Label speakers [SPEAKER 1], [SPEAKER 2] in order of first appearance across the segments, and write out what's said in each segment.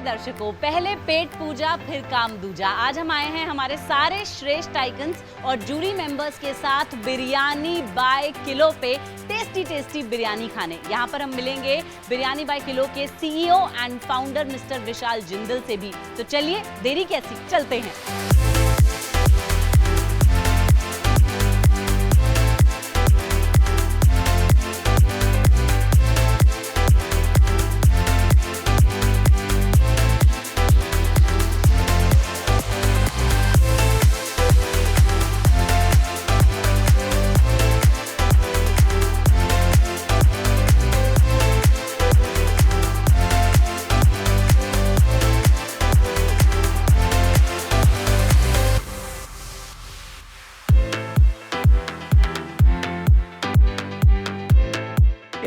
[SPEAKER 1] दर्शकों, पहले पेट पूजा फिर काम दूजा। आज हम आए हैं हमारे सारे श्रेष्ठ आइकन्स और जूरी मेंबर्स के साथ बिरयानी बाय किलो पे टेस्टी बिरयानी खाने। यहाँ पर हम मिलेंगे बिरयानी बाय किलो के CEO एंड फाउंडर मिस्टर विशाल जिंदल से भी। तो चलिए देरी कैसी, चलते हैं।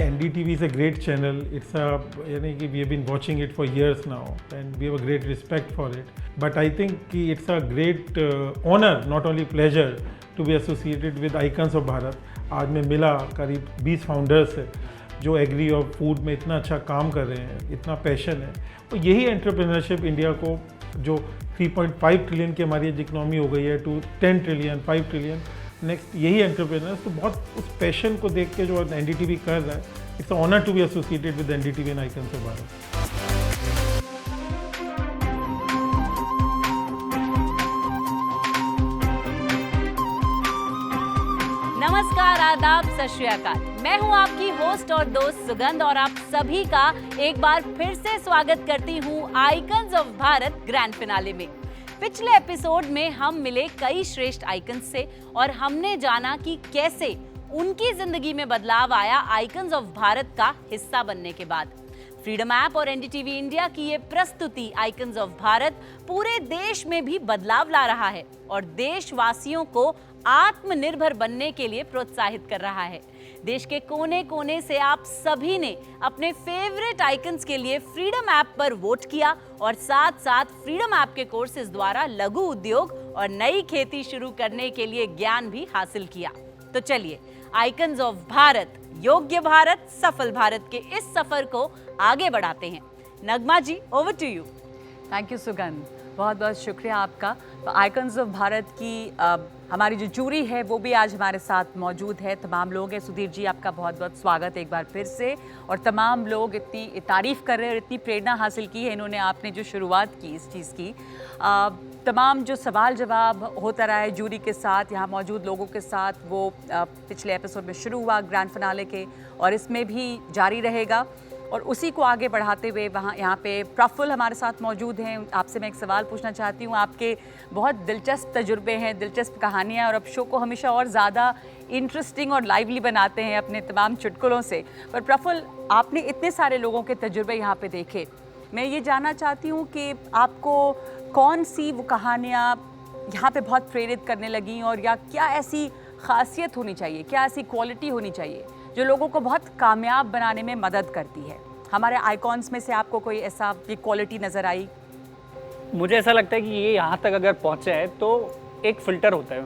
[SPEAKER 2] NDTV is a great channel. It's we have been watching it for years now, and we have a great respect for it. But I think it's a great honor, not only pleasure, to be associated with Icons of Bharat. आज मैं मिला करीब 20 founders है जो agree और food में इतना अच्छा काम कर रहे हैं, इतना पैशन है। तो यही एंटरप्रेन्योरशिप इंडिया को जो 3.5 ट्रिलियन की हमारी इकोनॉमी हो गई है टू 10 ट्रिलियन 5 ट्रिलियन नेक्स्ट, यही एंटरप्रेन्योर्स तो बहुत उस पैशन को देख के जो NDTV कर रहा है, it's honour to be associated with NDTV and icons of Bharat.
[SPEAKER 1] नमस्कार, आदाब, सत श्री अकाल। मैं हूं आपकी होस्ट और दोस्त सुगंध और आप सभी का एक बार फिर से स्वागत करती हूं icons of Bharat grand finale में। पिछले एपिसोड में हम मिले कई श्रेष्ठ आइकन्स से और हमने जाना कि कैसे उनकी जिंदगी में बदलाव आया आइकन्स ऑफ भारत का हिस्सा बनने के बाद। फ्रीडम ऐप और NDTV इंडिया की ये प्रस्तुति आइकन्स ऑफ भारत पूरे देश में भी बदलाव ला रहा है और देशवासियों को आत्मनिर्भर बनने के लिए प्रोत्साहित कर रहा है। देश के कोने कोने से आप सभी ने अपने फेवरेट आइकन्स के लिए फ्रीडम ऐप पर वोट किया और साथ साथ फ्रीडम ऐप के कोर्सेज द्वारा लघु उद्योग और नई खेती शुरू करने के लिए ज्ञान भी हासिल किया। तो चलिए आइकन्स ऑफ भारत, योग्य भारत, सफल भारत के इस सफर को आगे बढ़ाते हैं। Nagma ji, over to you.
[SPEAKER 3] Thank you Sugandh, बहुत बहुत शुक्रिया आपका। तो आइकन्स ऑफ भारत की हमारी जो जूरी है वो भी आज हमारे साथ मौजूद है। तमाम लोग हैं। सुधीर जी, आपका बहुत बहुत स्वागत एक बार फिर से। और तमाम लोग इतनी तारीफ़ कर रहे हैं और इतनी प्रेरणा हासिल की है इन्होंने, आपने जो शुरुआत की इस चीज़ की। तमाम जो सवाल जवाब होता रहा है जूरी के साथ, यहाँ मौजूद लोगों के साथ, वो पिछले एपिसोड में शुरू हुआ ग्रैंड फिनाले के और इसमें भी जारी रहेगा। और उसी को आगे बढ़ाते हुए यहाँ पे प्रफुल्ल हमारे साथ मौजूद हैं। आपसे मैं एक सवाल पूछना चाहती हूँ। आपके बहुत दिलचस्प तजुर्बे हैं, दिलचस्प कहानियाँ, और अब शो को हमेशा और ज़्यादा इंटरेस्टिंग और लाइवली बनाते हैं अपने तमाम चुटकुलों से। पर प्रफुल्ल, आपने इतने सारे लोगों के तजुर्बे यहाँ पे देखे, मैं ये जानना चाहती हूँ कि आपको कौन सी वो कहानियाँ यहाँ पे बहुत प्रेरित करने लगी, और या क्या ऐसी खासियत होनी चाहिए, क्या ऐसी क्वालिटी होनी चाहिए जो लोगों को बहुत कामयाब बनाने में मदद करती है? हमारे आइकॉन्स में से आपको कोई ऐसा ये क्वालिटी नज़र आई?
[SPEAKER 4] मुझे ऐसा लगता है कि ये यहाँ तक अगर पहुँचे है तो एक फ़िल्टर होता है,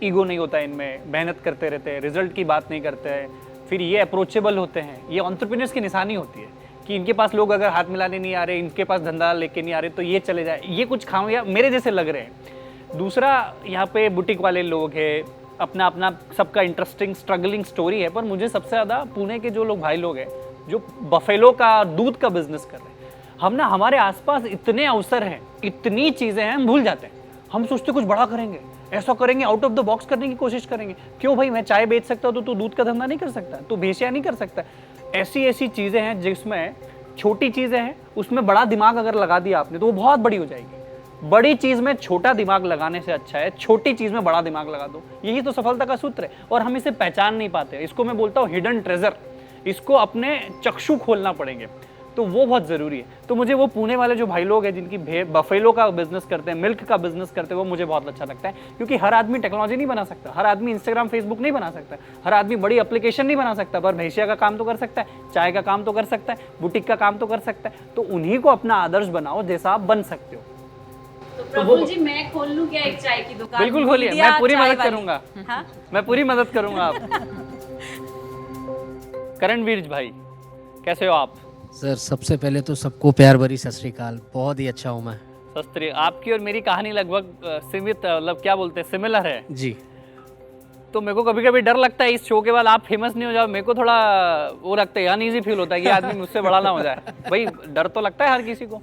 [SPEAKER 4] ईगो नहीं होता है इनमें, मेहनत करते रहते हैं, रिजल्ट की बात नहीं करते हैं, फिर ये अप्रोचेबल होते हैं। ये एंटरप्रेन्योर्स की निशानी होती है कि इनके पास लोग अगर हाथ मिलाने नहीं आ रहे, इनके पास धंधा लेके नहीं आ रहे, तो ये चले जाए, ये कुछ खामिया मेरे जैसे लग रहे हैं। दूसरा, यहाँ पे बुटीक वाले लोग हैं, अपना अपना सबका इंटरेस्टिंग स्ट्रगलिंग स्टोरी है। पर मुझे सबसे ज़्यादा पुणे के जो लोग भाई लोग हैं जो बफेलो का दूध का बिजनेस कर रहे हैं, हम ना, हमारे आसपास इतने अवसर हैं, इतनी चीज़ें हैं, हम भूल जाते हैं। हम सोचते कुछ बड़ा करेंगे, ऐसा करेंगे, आउट ऑफ द बॉक्स करने की कोशिश करेंगे। क्यों भाई, मैं चाय बेच सकता हूँ तो तू दूध का धंधा नहीं कर सकता, तू भेसिया नहीं कर सकता। ऐसी ऐसी चीज़ें हैं जिसमें छोटी चीज़ें हैं, उसमें बड़ा दिमाग अगर लगा दिया आपने तो वो बहुत बड़ी हो जाएगी। बड़ी चीज़ में छोटा दिमाग लगाने से अच्छा है छोटी चीज़ में बड़ा दिमाग लगा दो। यही तो सफलता का सूत्र है और हम इसे पहचान नहीं पाते। इसको मैं बोलता हूँ हिडन ट्रेजर। इसको अपने चक्षु खोलना पड़ेंगे, तो वो बहुत ज़रूरी है। तो मुझे वो पुणे वाले जो भाई लोग हैं जिनकी बफेलो का बिजनेस करते हैं, मिल्क का बिजनेस करते हैं, वो मुझे बहुत अच्छा लगता है। क्योंकि हर आदमी टेक्नोलॉजी नहीं बना सकता, हर आदमी इंस्टाग्राम फेसबुक नहीं बना सकता, हर आदमी बड़ी एप्लीकेशन नहीं बना सकता, पर भैंसिया का काम तो कर सकता है, चाय का काम तो कर सकता है, बुटीक का काम तो कर सकता है। तो उन्हीं को अपना आदर्श बनाओ जैसा आप बन सकते हो।
[SPEAKER 1] तो प्रफुल्ल जी, मैं खोल लूं क्या एक चाय की दुकान?
[SPEAKER 4] बिल्कुल खोलिए, मैं पूरी मदद करूंगा।
[SPEAKER 1] हाँ?
[SPEAKER 4] मैं पूरी मदद करूंगा आप। करणवीर भाई, कैसे हो आप?
[SPEAKER 5] सर सबसे पहले तो सबको प्यार भरी सत श्री अकाल। बहुत ही अच्छा हूँ मैं।
[SPEAKER 4] शस्त्री, आपकी और मेरी कहानी लगभग सीमित, मतलब क्या बोलते हैं, सिमिलर है।
[SPEAKER 5] जी
[SPEAKER 4] तो मेरे को कभी कभी डर लगता है इस शो के बाद आप फेमस नहीं हो जाओ। मेरे को थोड़ा वो लगता है, अनईजी फील होता है कि आदमी मुझसे बड़ा ना हो जाए। भाई डर तो लगता है हर किसी को।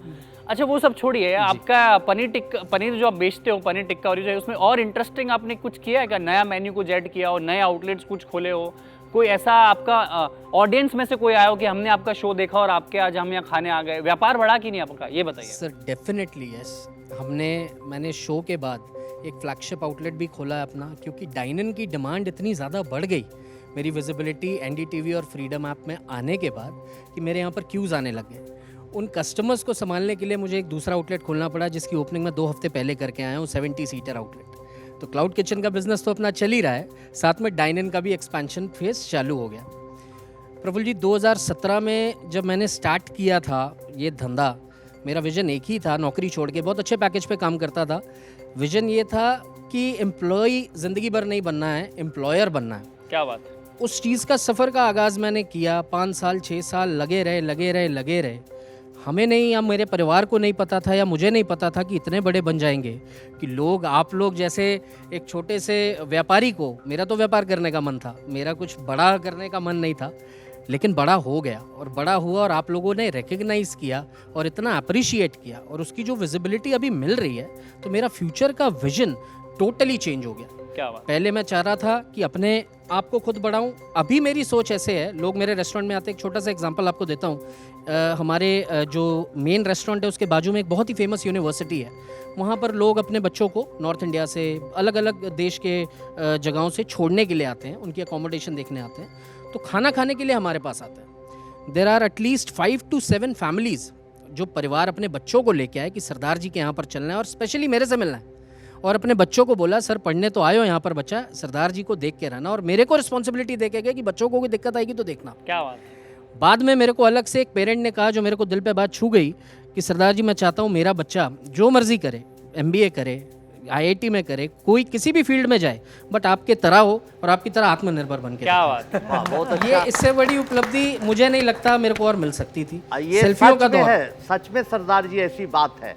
[SPEAKER 4] अच्छा वो सब छोड़िए, आपका पनीर जो आप बेचते हो, पनीर टिक्का और जो है, उसमें और इंटरेस्टिंग आपने कुछ किया है क्या? नया मेन्यू कुछ ऐड किया हो, नए आउटलेट्स कुछ खोले हो, कोई ऐसा आपका ऑडियंस में से कोई आया हो कि हमने आपका शो देखा और आपके आज हम यहाँ खाने आ गए? व्यापार बढ़ा कि नहीं आपका, ये बताइए।
[SPEAKER 5] Sir definitely yes. मैंने शो के बाद एक फ्लैगशिप आउटलेट भी खोला है अपना, क्योंकि डाइन इन की डिमांड इतनी ज़्यादा बढ़ गई मेरी विजिबिलिटी एनडीटीवी और फ्रीडम ऐप में आने के बाद कि मेरे यहाँ पर क्यूज़ आने लग गए। उन कस्टमर्स को संभालने के लिए मुझे एक दूसरा आउटलेट खोलना पड़ा, जिसकी ओपनिंग मैं 2 हफ्ते पहले करके आया हूँ, 70 सीटर आउटलेट। तो क्लाउड किचन का बिजनेस तो अपना चल ही रहा है, साथ में डाइन इन का भी एक्सपेंशन फेज चालू हो गया। प्रफुल्ल जी 2017 में जब मैंने स्टार्ट किया था ये धंधा, मेरा विज़न एक ही था, नौकरी छोड़ के बहुत अच्छे पैकेज पे काम करता था। विज़न ये था कि एम्प्लॉय ज़िंदगी भर नहीं बनना है, एम्प्लॉयर बनना है।
[SPEAKER 4] क्या बात।
[SPEAKER 5] उस चीज़ का सफ़र का आगाज़ मैंने किया। 5 साल 6 साल लगे रहे। हमें नहीं, या मेरे परिवार को नहीं पता था, या मुझे नहीं पता था कि इतने बड़े बन जाएंगे कि लोग, आप लोग जैसे एक छोटे से व्यापारी को, मेरा तो व्यापार करने का मन था, मेरा कुछ बड़ा करने का मन नहीं था, लेकिन बड़ा हो गया और बड़ा हुआ और आप लोगों ने रिकग्नाइज़ किया और इतना अप्रिशिएट किया और उसकी जो विजिबिलिटी अभी मिल रही है, तो मेरा फ्यूचर का विजन टोटली चेंज हो गया।
[SPEAKER 4] क्या बात।
[SPEAKER 5] पहले मैं चाह रहा था कि अपने आप को खुद बढ़ाऊं, अभी मेरी सोच ऐसे है, लोग मेरे रेस्टोरेंट में आते हैं। एक छोटा सा एग्जांपल आपको देता हूं। हमारे जो मेन रेस्टोरेंट है उसके बाजू में एक बहुत ही फेमस यूनिवर्सिटी है। वहाँ पर लोग अपने बच्चों को नॉर्थ इंडिया से, अलग अलग देश के जगहों से छोड़ने के लिए आते हैं, उनकी अकोमोडेशन देखने आते हैं, तो खाना खाने के लिए हमारे पास आते हैं। There are at least 5 to 7 families जो परिवार अपने बच्चों को लेके आए कि सरदार जी के यहाँ पर चलना है और स्पेशली मेरे से मिलना है, और अपने बच्चों को बोला सर पढ़ने तो आए हो यहाँ पर बच्चा, सरदार जी को देख के रहना, और मेरे को रिस्पॉन्सिबिलिटी दे के गए कि बच्चों को कोई दिक्कत आएगी तो देखना।
[SPEAKER 4] क्या बात।
[SPEAKER 5] बाद में मेरे को अलग से एक पेरेंट ने कहा, जो मेरे को दिल पे बात छू गई, कि सरदार जी मैं चाहता हूँ मेरा बच्चा जो मर्जी करे, MBA करे, IIT में करे, कोई किसी भी फील्ड में जाए, बट आपके तरह हो और आपकी तरह आत्मनिर्भर बन के।
[SPEAKER 4] क्या बात।
[SPEAKER 6] वाह, बहुत अच्छा।
[SPEAKER 5] ये इससे बड़ी उपलब्धि मुझे नहीं लगता मेरे को और मिल सकती थी।
[SPEAKER 6] ये
[SPEAKER 5] सेल्फियों का
[SPEAKER 6] सच में
[SPEAKER 5] दौर
[SPEAKER 6] है, सच में सरदार जी ऐसी बात है।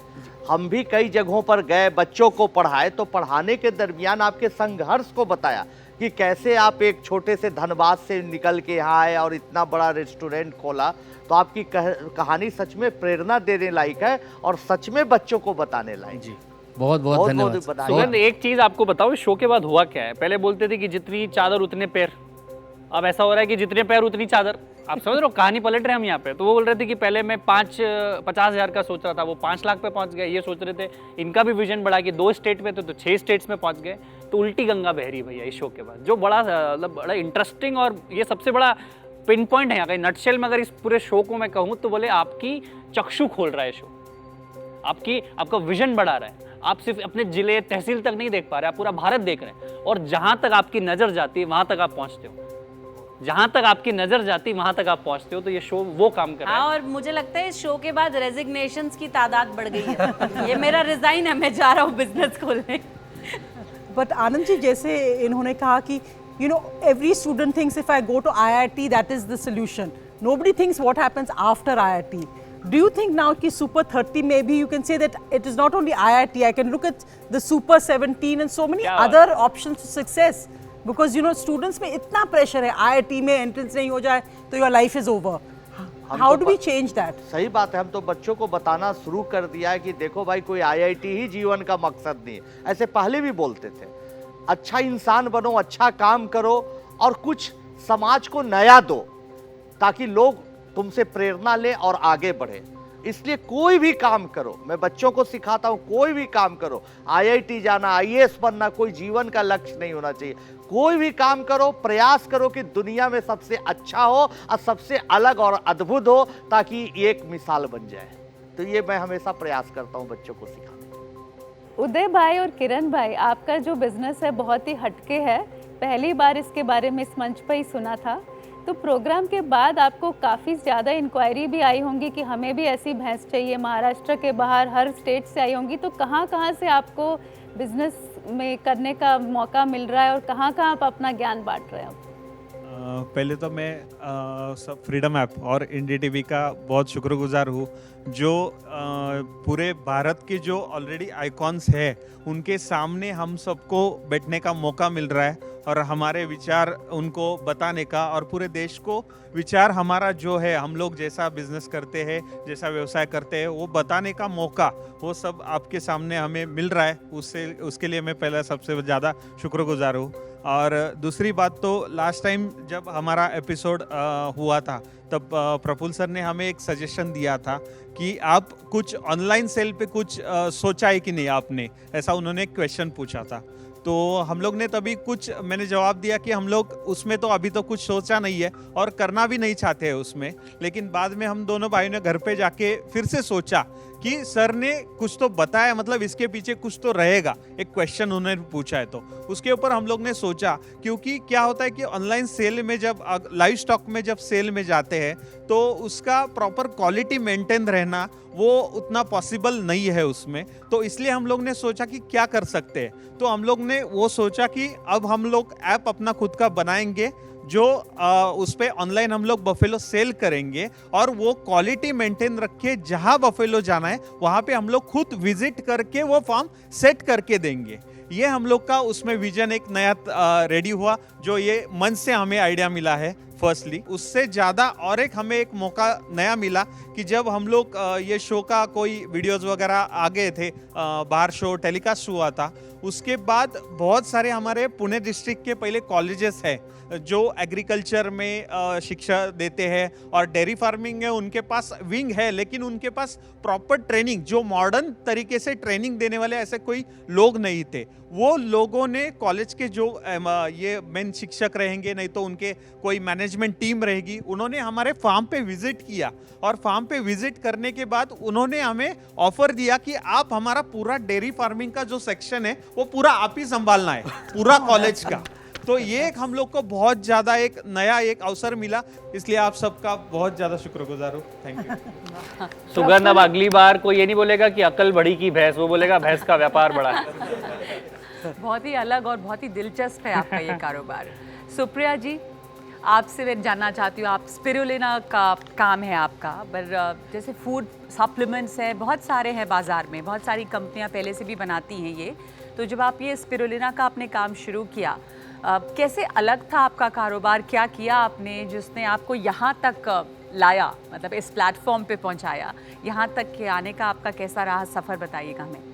[SPEAKER 6] हम भी कई जगहों पर गए, बच्चों को पढ़ाए, तो पढ़ाने के दरमियान आपके संघर्ष को बताया कि कैसे आप एक छोटे से धनबाद से निकल के यहाँ आए और इतना बड़ा रेस्टोरेंट खोला। तो आपकी कहानी सच में प्रेरणा देने लायक है और सच में बच्चों को बताने लायक।
[SPEAKER 5] जी बहुत बहुत धन्यवाद।
[SPEAKER 4] सुगंध, एक चीज आपको बताओ, इस शो के बाद हुआ क्या है? पहले बोलते थे कि जितनी चादर उतने पैर, अब ऐसा हो रहा है कि जितने पैर उतनी चादर। आप समझ रहे हो, कहानी पलट रहे हैं हम यहाँ पे। तो वो बोल रहे थे कि पहले मैं 50 हज़ार का सोच रहा था, वो 5 लाख पे पहुंच गए। ये सोच रहे थे, इनका भी विजन बढ़ा कि 2 स्टेट में तो 6 स्टेट्स में पहुंच गए। तो उल्टी गंगा बह रही भैया इस शो के बाद, जो बड़ा मतलब बड़ा इंटरेस्टिंग और ये सबसे बड़ा पिन पॉइंट है यहाँ का। नटशेल में अगर इस पूरे शो को मैं कहूँ तो बोले आपकी चक्षु खोल रहा है शो, आपका विजन बढ़ा रहा है। आप सिर्फ अपने जिले तहसील तक नहीं देख पा रहे, आप पूरा भारत देख रहे हैं, और जहां तक आपकी नजर जाती है वहां तक आप पहुंचते हो, जहां तक आपकी नजर जाती है वहां तक आप पहुंचते हो। तो ये शो वो काम कर रहा है।
[SPEAKER 1] हाँ, और मुझे लगता है इस शो के बाद रेजिग्नेशंस की तादाद बढ़ गई है। ये मेरा रिजाइन है, मैं जा रहा हूँ बिजनेस खोलने।
[SPEAKER 7] बट आनंद जी, जैसे इन्होंने कहा कि every student thinks if I go to IIT that is the solution. Nobody thinks what happens after IIT. Do you think now कि Super 30 maybe you can say that it is not only IIT, I can look at the Super 17 and so many other options to success, because students में इतना pressure है, IIT में entrance नहीं हो जाए तो your life is over. How do we change that?
[SPEAKER 6] सही बात है, हम तो बच्चों को बताना शुरू कर दिया है कि देखो भाई, कोई IIT ही जीवन का मकसद नहीं है। ऐसे पहले भी बोलते थे, अच्छा इंसान बनो, अच्छा काम करो और कुछ समाज को नया दो, ताकि लोग तुमसे प्रेरणा ले और आगे बढ़े। इसलिए कोई भी काम करो, मैं बच्चों को सिखाता हूं, कोई भी काम करो, IIT जाना, IAS बनना कोई जीवन का लक्ष्य नहीं होना चाहिए। कोई भी काम करो, प्रयास करो कि दुनिया में सबसे अच्छा हो और सबसे अलग और अद्भुत हो, ताकि एक मिसाल बन जाए। तो ये मैं हमेशा प्रयास करता हूं बच्चों को सिखाने।
[SPEAKER 8] उदय भाई और किरण भाई, आपका जो बिजनेस है बहुत ही हटके है। पहली बार इसके बारे में इस मंच पर ही सुना था। तो प्रोग्राम के बाद आपको काफ़ी ज़्यादा इंक्वायरी भी आई होंगी कि हमें भी ऐसी भैंस चाहिए, महाराष्ट्र के बाहर हर स्टेट से आई होंगी। तो कहाँ से आपको बिजनेस में करने का मौका मिल रहा है और कहाँ आप अपना ज्ञान बांट रहे हैं?
[SPEAKER 9] पहले तो मैं सब फ्रीडम ऐप और इंडी टीवी का बहुत शुक्रगुजार हूँ जो पूरे भारत के जो ऑलरेडी आइकॉन्स है उनके सामने हम सबको बैठने का मौका मिल रहा है और हमारे विचार उनको बताने का और पूरे देश को विचार हमारा जो है हम लोग जैसा बिजनेस करते हैं जैसा व्यवसाय करते हैं वो बताने का मौका वो सब आपके सामने हमें मिल रहा है उसके लिए मैं पहला सबसे ज़्यादा शुक्रगुजार हूँ। और दूसरी बात तो लास्ट टाइम जब हमारा एपिसोड हुआ था तब प्रफुल्ल सर ने हमें एक सजेशन दिया था कि आप कुछ ऑनलाइन सेल पे कुछ सोचा है कि नहीं आपने, ऐसा उन्होंने एक क्वेश्चन पूछा था। तो हम लोग ने तभी मैंने जवाब दिया कि हम लोग उसमें तो अभी तो कुछ सोचा नहीं है और करना भी नहीं चाहते हैं उसमें। लेकिन बाद में हम दोनों भाइयों ने घर पे जाके फिर से सोचा कि सर ने कुछ तो बताया, मतलब इसके पीछे कुछ तो रहेगा, एक क्वेश्चन उन्होंने पूछा है तो उसके ऊपर हम लोग ने सोचा। क्योंकि क्या होता है कि ऑनलाइन सेल में जब लाइव स्टॉक में जब सेल में जाते हैं तो उसका प्रॉपर क्वालिटी मेंटेन रहना वो उतना पॉसिबल नहीं है उसमें। तो इसलिए हम लोग ने सोचा कि क्या कर सकते हैं, तो हम लोग ने वो सोचा कि अब हम लोग ऐप अपना खुद का बनाएंगे जो उस पर ऑनलाइन हम लोग बफेलो सेल करेंगे और वो क्वालिटी मेंटेन रख के जहाँ बफेलो जाना है वहाँ पे हम लोग खुद विजिट करके वो फॉर्म सेट करके देंगे। ये हम लोग का उसमें विजन एक नया रेडी हुआ जो ये मन से हमें आइडिया मिला है फर्स्टली। उससे ज़्यादा और एक हमें एक मौका नया मिला कि जब हम लोग ये शो का कोई वीडियोस वगैरह आ गए थे, बाहर शो टेलीकास्ट हुआ था, उसके बाद बहुत सारे हमारे पुणे डिस्ट्रिक्ट के पहले कॉलेजेस हैं जो एग्रीकल्चर में शिक्षा देते हैं और डेयरी फार्मिंग है, उनके पास विंग है लेकिन उनके पास प्रॉपर ट्रेनिंग जो मॉडर्न तरीके से ट्रेनिंग देने वाले ऐसे कोई लोग नहीं थे। वो लोगों ने कॉलेज के जो ये मेन शिक्षक रहेंगे नहीं तो उनके कोई मैनेजमेंट टीम रहेगी, उन्होंने हमारे फार्म पे विजिट किया और फार्म पे विजिट करने के बाद उन्होंने हमें ऑफर दिया कि आप हमारा पूरा डेयरी फार्मिंग का जो सेक्शन है वो पूरा आप ही संभालना है पूरा कॉलेज का। तो ये एक हम लोग को बहुत ज़्यादा एक नया एक अवसर मिला, इसलिए आप सबका बहुत ज़्यादा शुक्रगुजार हूँ। Thank you.
[SPEAKER 4] सुगंध, अब अगली बार कोई ये नहीं बोलेगा कि अकल बड़ी की भैंस, वो बोलेगा भैंस का व्यापार बड़ा है।
[SPEAKER 3] बहुत ही अलग और बहुत ही दिलचस्प है आपका ये कारोबार। सुप्रिया जी, आपसे मैं जानना चाहती हूँ, आप स्पिरुलिना का काम है आपका, पर जैसे फूड सप्लीमेंट्स है बहुत सारे हैं बाज़ार में, बहुत सारी कंपनियाँ पहले से भी बनाती हैं ये, तो जब आप ये स्पिरुलिना का आपने काम शुरू किया, कैसे अलग था आपका कारोबार, क्या किया आपने जिसने आपको यहाँ तक लाया, मतलब इस प्लेटफॉर्म पे पहुँचाया, यहाँ तक के आने का आपका कैसा रहा सफ़र, बताइएगा हमें।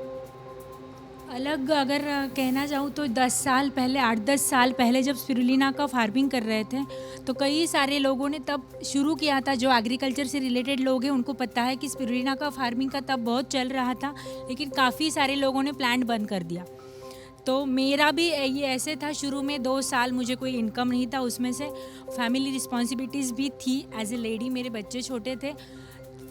[SPEAKER 10] अलग अगर कहना चाहूँ तो 10 साल पहले, 8-10 साल पहले जब स्पिरुलिना का फार्मिंग कर रहे थे तो कई सारे लोगों ने तब शुरू किया था, जो एग्रीकल्चर से रिलेटेड लोग हैं उनको पता है कि स्पिरुलिना का फार्मिंग का तब बहुत चल रहा था, लेकिन काफ़ी सारे लोगों ने प्लांट बंद कर दिया। तो मेरा भी ये ऐसे था, शुरू में 2 साल मुझे कोई इनकम नहीं था, उसमें से फैमिली रिस्पॉन्सिबिलिटीज़ भी थी एज ए लेडी, मेरे बच्चे छोटे थे,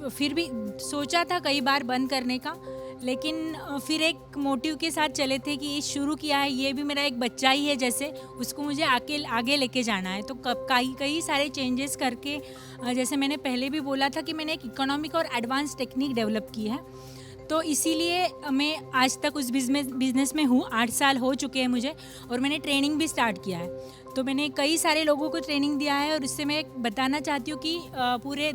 [SPEAKER 10] फिर भी सोचा था कई बार बंद करने का, लेकिन फिर एक मोटिव के साथ चले थे कि ये शुरू किया है, ये भी मेरा एक बच्चा ही है जैसे, उसको मुझे आगे लेके जाना है। तो कई सारे चेंजेस करके, जैसे मैंने पहले भी बोला था कि मैंने एक इकोनॉमिक और एडवांस टेक्निक डेवलप की है, तो इसीलिए मैं आज तक उस बिज़नेस में हूँ। 8 साल हो चुके हैं मुझे, और मैंने ट्रेनिंग भी स्टार्ट किया है, तो मैंने कई सारे लोगों को ट्रेनिंग दिया है, और इससे मैं बताना चाहती हूँ कि पूरे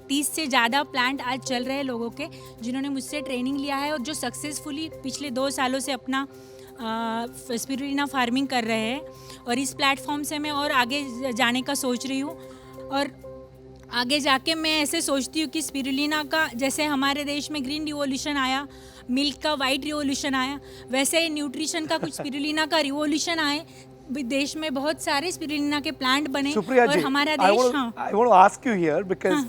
[SPEAKER 10] 30 से ज़्यादा प्लांट आज चल रहे हैं लोगों के जिन्होंने मुझसे ट्रेनिंग लिया है और जो सक्सेसफुली पिछले 2 सालों से अपना स्पिरुलिना फार्मिंग कर रहे हैं। और इस प्लेटफॉर्म से मैं और आगे जाने का सोच रही हूँ, और आगे जाके मैं ऐसे सोचती हूँ कि स्पिरुलिना का, जैसे हमारे देश में ग्रीन रिवॉल्यूशन आया, मिल्क का वाइट रिवॉल्यूशन आया, वैसे रिवॉल्यूशन आए, देश में बहुत सारे स्पिरुलिना के प्लांट बने, और हमारा देश, हाँ।
[SPEAKER 11] I want to ask you here because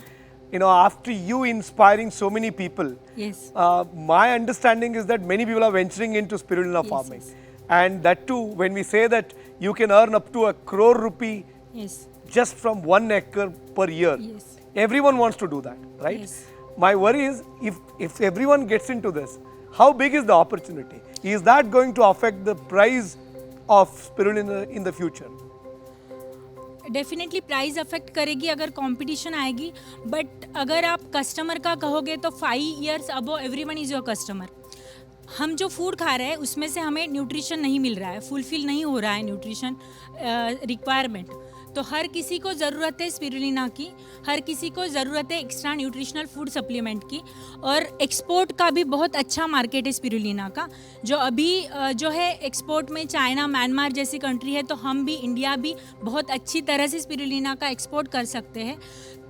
[SPEAKER 11] you know, after you inspiring so many people,
[SPEAKER 10] yes,
[SPEAKER 11] my understanding is that many people are venturing into spirulina farming, and that too when we say that you can earn up to 1 crore rupee just from 1 acre per year. Everyone wants to do that, right? My worry is if everyone gets into this, how big is the opportunity? Is that going to affect the price of spirulina in the future?
[SPEAKER 10] Definitely price affect करेगी अगर competition आएगी, but अगर आप customer का कहोगे तो 5 years above everyone is your customer. हम जो फूड खा रहे हैं उसमें से हमें न्यूट्रिशन नहीं मिल रहा है, फुलफिल नहीं हो रहा है न्यूट्रिशन रिक्वायरमेंट, तो हर किसी को ज़रूरत है स्पिरुलिना की, हर किसी को ज़रूरत है एक्स्ट्रा न्यूट्रिशनल फूड सप्लीमेंट की। और एक्सपोर्ट का भी बहुत अच्छा मार्केट है स्पिरुलिना का, जो अभी जो है एक्सपोर्ट में चाइना, म्यांमार जैसी कंट्री है, तो हम भी, इंडिया भी बहुत अच्छी तरह से स्पिरुलिना का एक्सपोर्ट कर सकते हैं।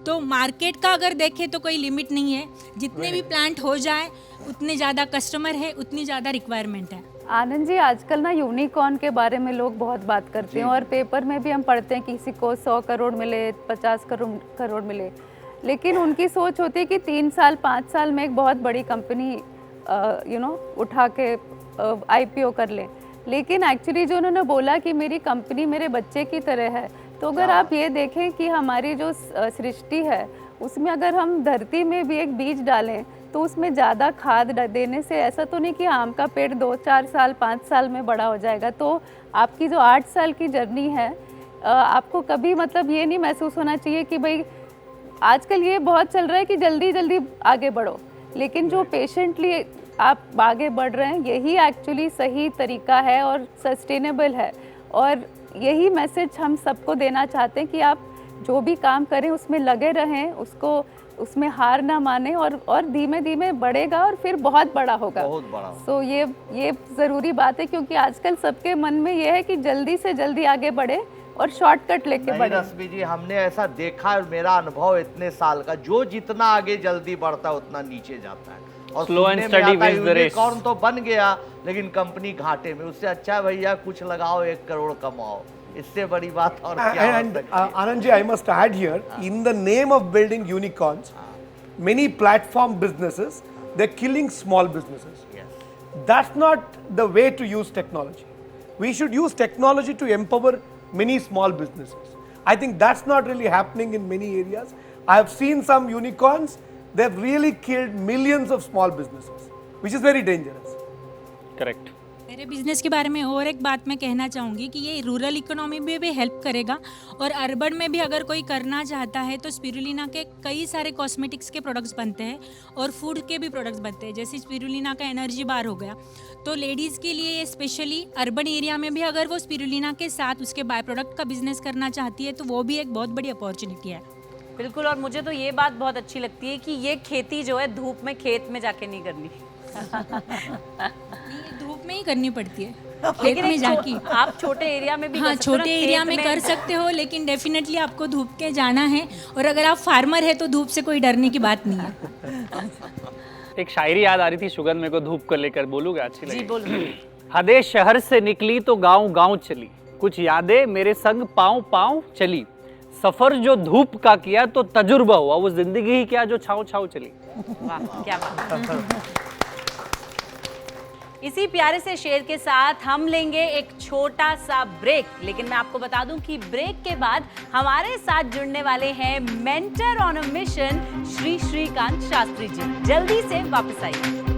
[SPEAKER 10] तो मार्केट का अगर देखें तो कोई लिमिट नहीं है, जितने भी प्लांट हो जाए उतने ज़्यादा कस्टमर है, उतनी ज़्यादा रिक्वायरमेंट है।
[SPEAKER 8] आनंद जी, आजकल ना यूनिकॉर्न के बारे में लोग बहुत बात करते हैं और पेपर में भी हम पढ़ते हैं कि किसी को 100 करोड़ मिले, 50 करोड़ मिले, लेकिन उनकी सोच होती है कि 3 साल 5 साल में एक बहुत बड़ी कंपनी उठा के IPO कर लें। लेकिन एक्चुअली जो उन्होंने बोला कि मेरी कंपनी मेरे बच्चे की तरह है, तो अगर आप ये देखें कि हमारी जो सृष्टि है उसमें अगर हम धरती में भी एक बीज डालें तो उसमें ज़्यादा खाद देने से ऐसा तो नहीं कि आम का पेड़ 2-4 साल 5 साल में बड़ा हो जाएगा। तो आपकी जो 8 साल की जर्नी है, आपको कभी मतलब ये नहीं महसूस होना चाहिए कि भाई आजकल ये बहुत चल रहा है कि जल्दी जल्दी आगे बढ़ो, लेकिन जो पेशेंटली आप आगे बढ़ रहे हैं यही एक्चुअली सही तरीका है और सस्टेनेबल है। और यही मैसेज हम सबको देना चाहते हैं कि आप जो भी काम करें उसमें लगे रहें, उसमें हार ना माने और धीमे धीमे बढ़ेगा और फिर बहुत बड़ा होगा।
[SPEAKER 6] बहुत बड़ा।
[SPEAKER 8] सो ये ज़रूरी बात है, क्योंकि आजकल सबके मन में ये है कि जल्दी से जल्दी आगे बढ़े और शॉर्टकट लेके बढ़े।
[SPEAKER 6] रश्मि जी, हमने ऐसा देखा है, मेरा अनुभव इतने साल का, जो जितना आगे जल्दी बढ़ता है उतना नीचे जाता है। और
[SPEAKER 4] Slow and steady wins the race.
[SPEAKER 6] Unicorn तो बन गया लेकिन कंपनी घाटे में, उससे अच्छा है भैया कुछ लगाओ 1 करोड़ कमाओ, इससे बड़ी बात और क्या हो
[SPEAKER 11] And
[SPEAKER 6] सकती है?
[SPEAKER 11] Anand ji, I must add here, in the name of building unicorns, many platform businesses, they're killing small businesses.
[SPEAKER 6] Yes.
[SPEAKER 11] That's not the way to use technology. We should use technology to empower many small businesses. I think that's not really happening in many areas. I have seen some unicorns, they've really killed millions of small businesses, which is very dangerous.
[SPEAKER 4] Correct.
[SPEAKER 10] मेरे business के बारे में और एक बात मैं कहना चाहूँगी कि ये रूरल इकोनॉमी में भी हेल्प करेगा और अर्बन में भी अगर कोई करना चाहता है तो स्पिरुलिना के कई सारे कॉस्मेटिक्स के प्रोडक्ट्स बनते हैं और फूड के भी प्रोडक्ट्स बनते हैं। जैसे स्पिरुलिना का एनर्जी बार हो गया, तो लेडीज़ के लिए ये स्पेशली अर्बन एरिया में भी अगर वो स्पिरुलिना के साथ उसके बाय प्रोडक्ट का बिजनेस करना चाहती है तो वो भी एक बहुत बड़ी अपॉर्चुनिटी है।
[SPEAKER 1] बिल्कुल। और मुझे तो ये बात बहुत अच्छी लगती है कि ये खेती जो है धूप में खेत में जाके नहीं करनी
[SPEAKER 10] धूप में ही करनी पड़ती है, खेत
[SPEAKER 1] लेकिन
[SPEAKER 10] में
[SPEAKER 1] एक
[SPEAKER 10] जाके।
[SPEAKER 1] आप छोटे एरिया में भी
[SPEAKER 10] हाँ,
[SPEAKER 1] कर सकते हो ना,
[SPEAKER 10] छोटे एरिया
[SPEAKER 1] खेत
[SPEAKER 10] में कर सकते हो, लेकिन डेफिनेटली आपको धूप के जाना है और अगर आप फार्मर है तो धूप से कोई डरने की बात नहीं है।
[SPEAKER 4] एक शायरी याद आ रही थी सुगंध, मेरे को धूप को लेकर, बोलूंगा? अच्छी
[SPEAKER 1] जी
[SPEAKER 4] लगी?
[SPEAKER 1] बोलो।
[SPEAKER 4] हदे शहर से निकली तो गांव गांव चली, कुछ यादें मेरे संग पाँव पाँव चली, सफर जो धूप का किया तो तजुर्बा हुआ, वो जिंदगी ही क्या जो छाँव छाँव चली।
[SPEAKER 1] वाह, क्या बात। इसी प्यारे से शेर के साथ हम लेंगे एक छोटा सा ब्रेक, लेकिन मैं आपको बता दूं कि ब्रेक के बाद हमारे साथ जुड़ने वाले हैं mentor on a mission Shri Shrikant Shastri ji. जल्दी से वापस आइए।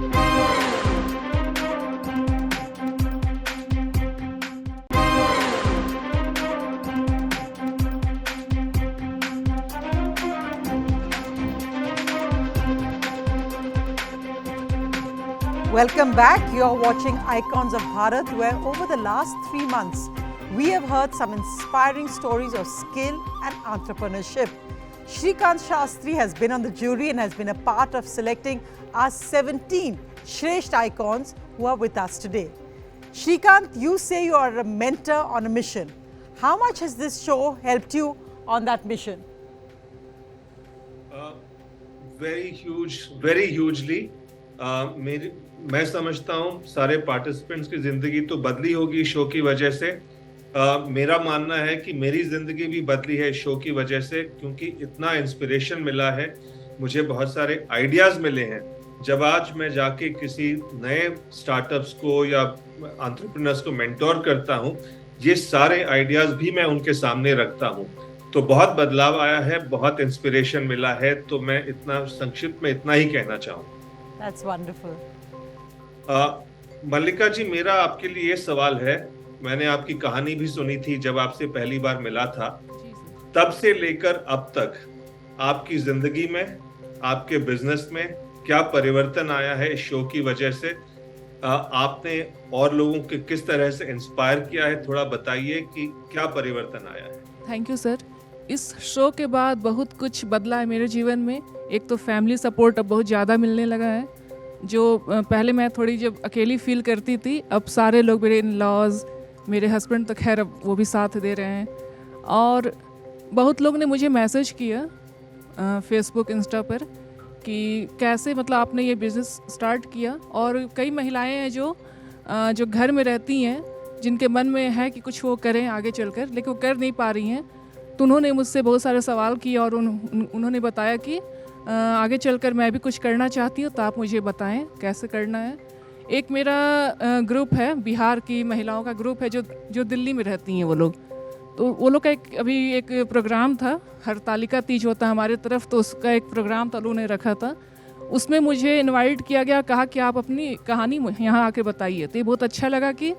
[SPEAKER 7] Welcome back. You're watching Icons of Bharat, where over the last 3 months, we have heard some inspiring stories of skill and entrepreneurship. Shrikant Shastri has been on the jury and has been a part of selecting our 17 Shresht icons who are with us today. Shrikant, you say you are a mentor on a mission. How much has this show helped you on that mission?
[SPEAKER 12] Very hugely. मैं समझता हूँ सारे participants की जिंदगी तो बदली होगी show की वजह से। मेरा मानना है कि मेरी जिंदगी भी बदली है शो की वजह से, क्योंकि इतना इंस्पिरेशन मिला है, मुझे बहुत सारे आइडियाज मिले हैं। जब आज मैं जाके किसी नए स्टार्टअप्स को या एंटरप्रेन्योर्स को मेंटोर करता हूँ, ये सारे आइडियाज भी मैं उनके सामने रखता हूँ। तो बहुत बदलाव आया है, बहुत इंस्पिरेशन मिला है। तो मैं इतना संक्षिप्त में इतना ही कहना चाहूँ।
[SPEAKER 7] That's wonderful.
[SPEAKER 12] मल्लिका जी, मेरा आपके लिए ये सवाल है, मैंने आपकी कहानी भी सुनी थी जब आपसे पहली बार मिला था, तब से लेकर अब तक आपकी जिंदगी में, आपके बिजनेस में क्या परिवर्तन आया है इस शो की वजह से? आपने और लोगों के किस तरह से इंस्पायर किया है, थोड़ा बताइए कि क्या परिवर्तन आया है।
[SPEAKER 13] Thank you sir. इस शो के बाद बहुत कुछ बदला है मेरे जीवन में। एक तो फैमिली सपोर्ट अब बहुत ज़्यादा मिलने लगा है। जो पहले मैं थोड़ी जब अकेली फील करती थी, अब सारे लोग, मेरे इन लॉज, मेरे हस्बैंड तो खैर अब वो भी साथ दे रहे हैं। और बहुत लोग ने मुझे मैसेज किया फेसबुक, इंस्टा पर कि कैसे मतलब आपने ये बिज़नेस स्टार्ट किया। और कई महिलाएं हैं जो घर में रहती हैं, जिनके मन में है कि कुछ वो करें आगे चलकर, लेकिन वो कर नहीं पा रही हैं। तो उन्होंने मुझसे बहुत सारे सवाल किए और उन्होंने बताया कि आगे चलकर मैं भी कुछ करना चाहती हूँ, तो आप मुझे बताएं कैसे करना है। एक मेरा ग्रुप है, बिहार की महिलाओं का ग्रुप है जो दिल्ली में रहती हैं वो लोग। तो वो लोग का अभी एक प्रोग्राम था, हरतालिका तीज होता है हमारे तरफ, तो उसका एक प्रोग्राम था, उन्होंने रखा था। उसमें मुझे इनवाइट किया गया, कहा कि आप अपनी कहानी यहाँ आके बताइए। तो ये बहुत अच्छा लगा कि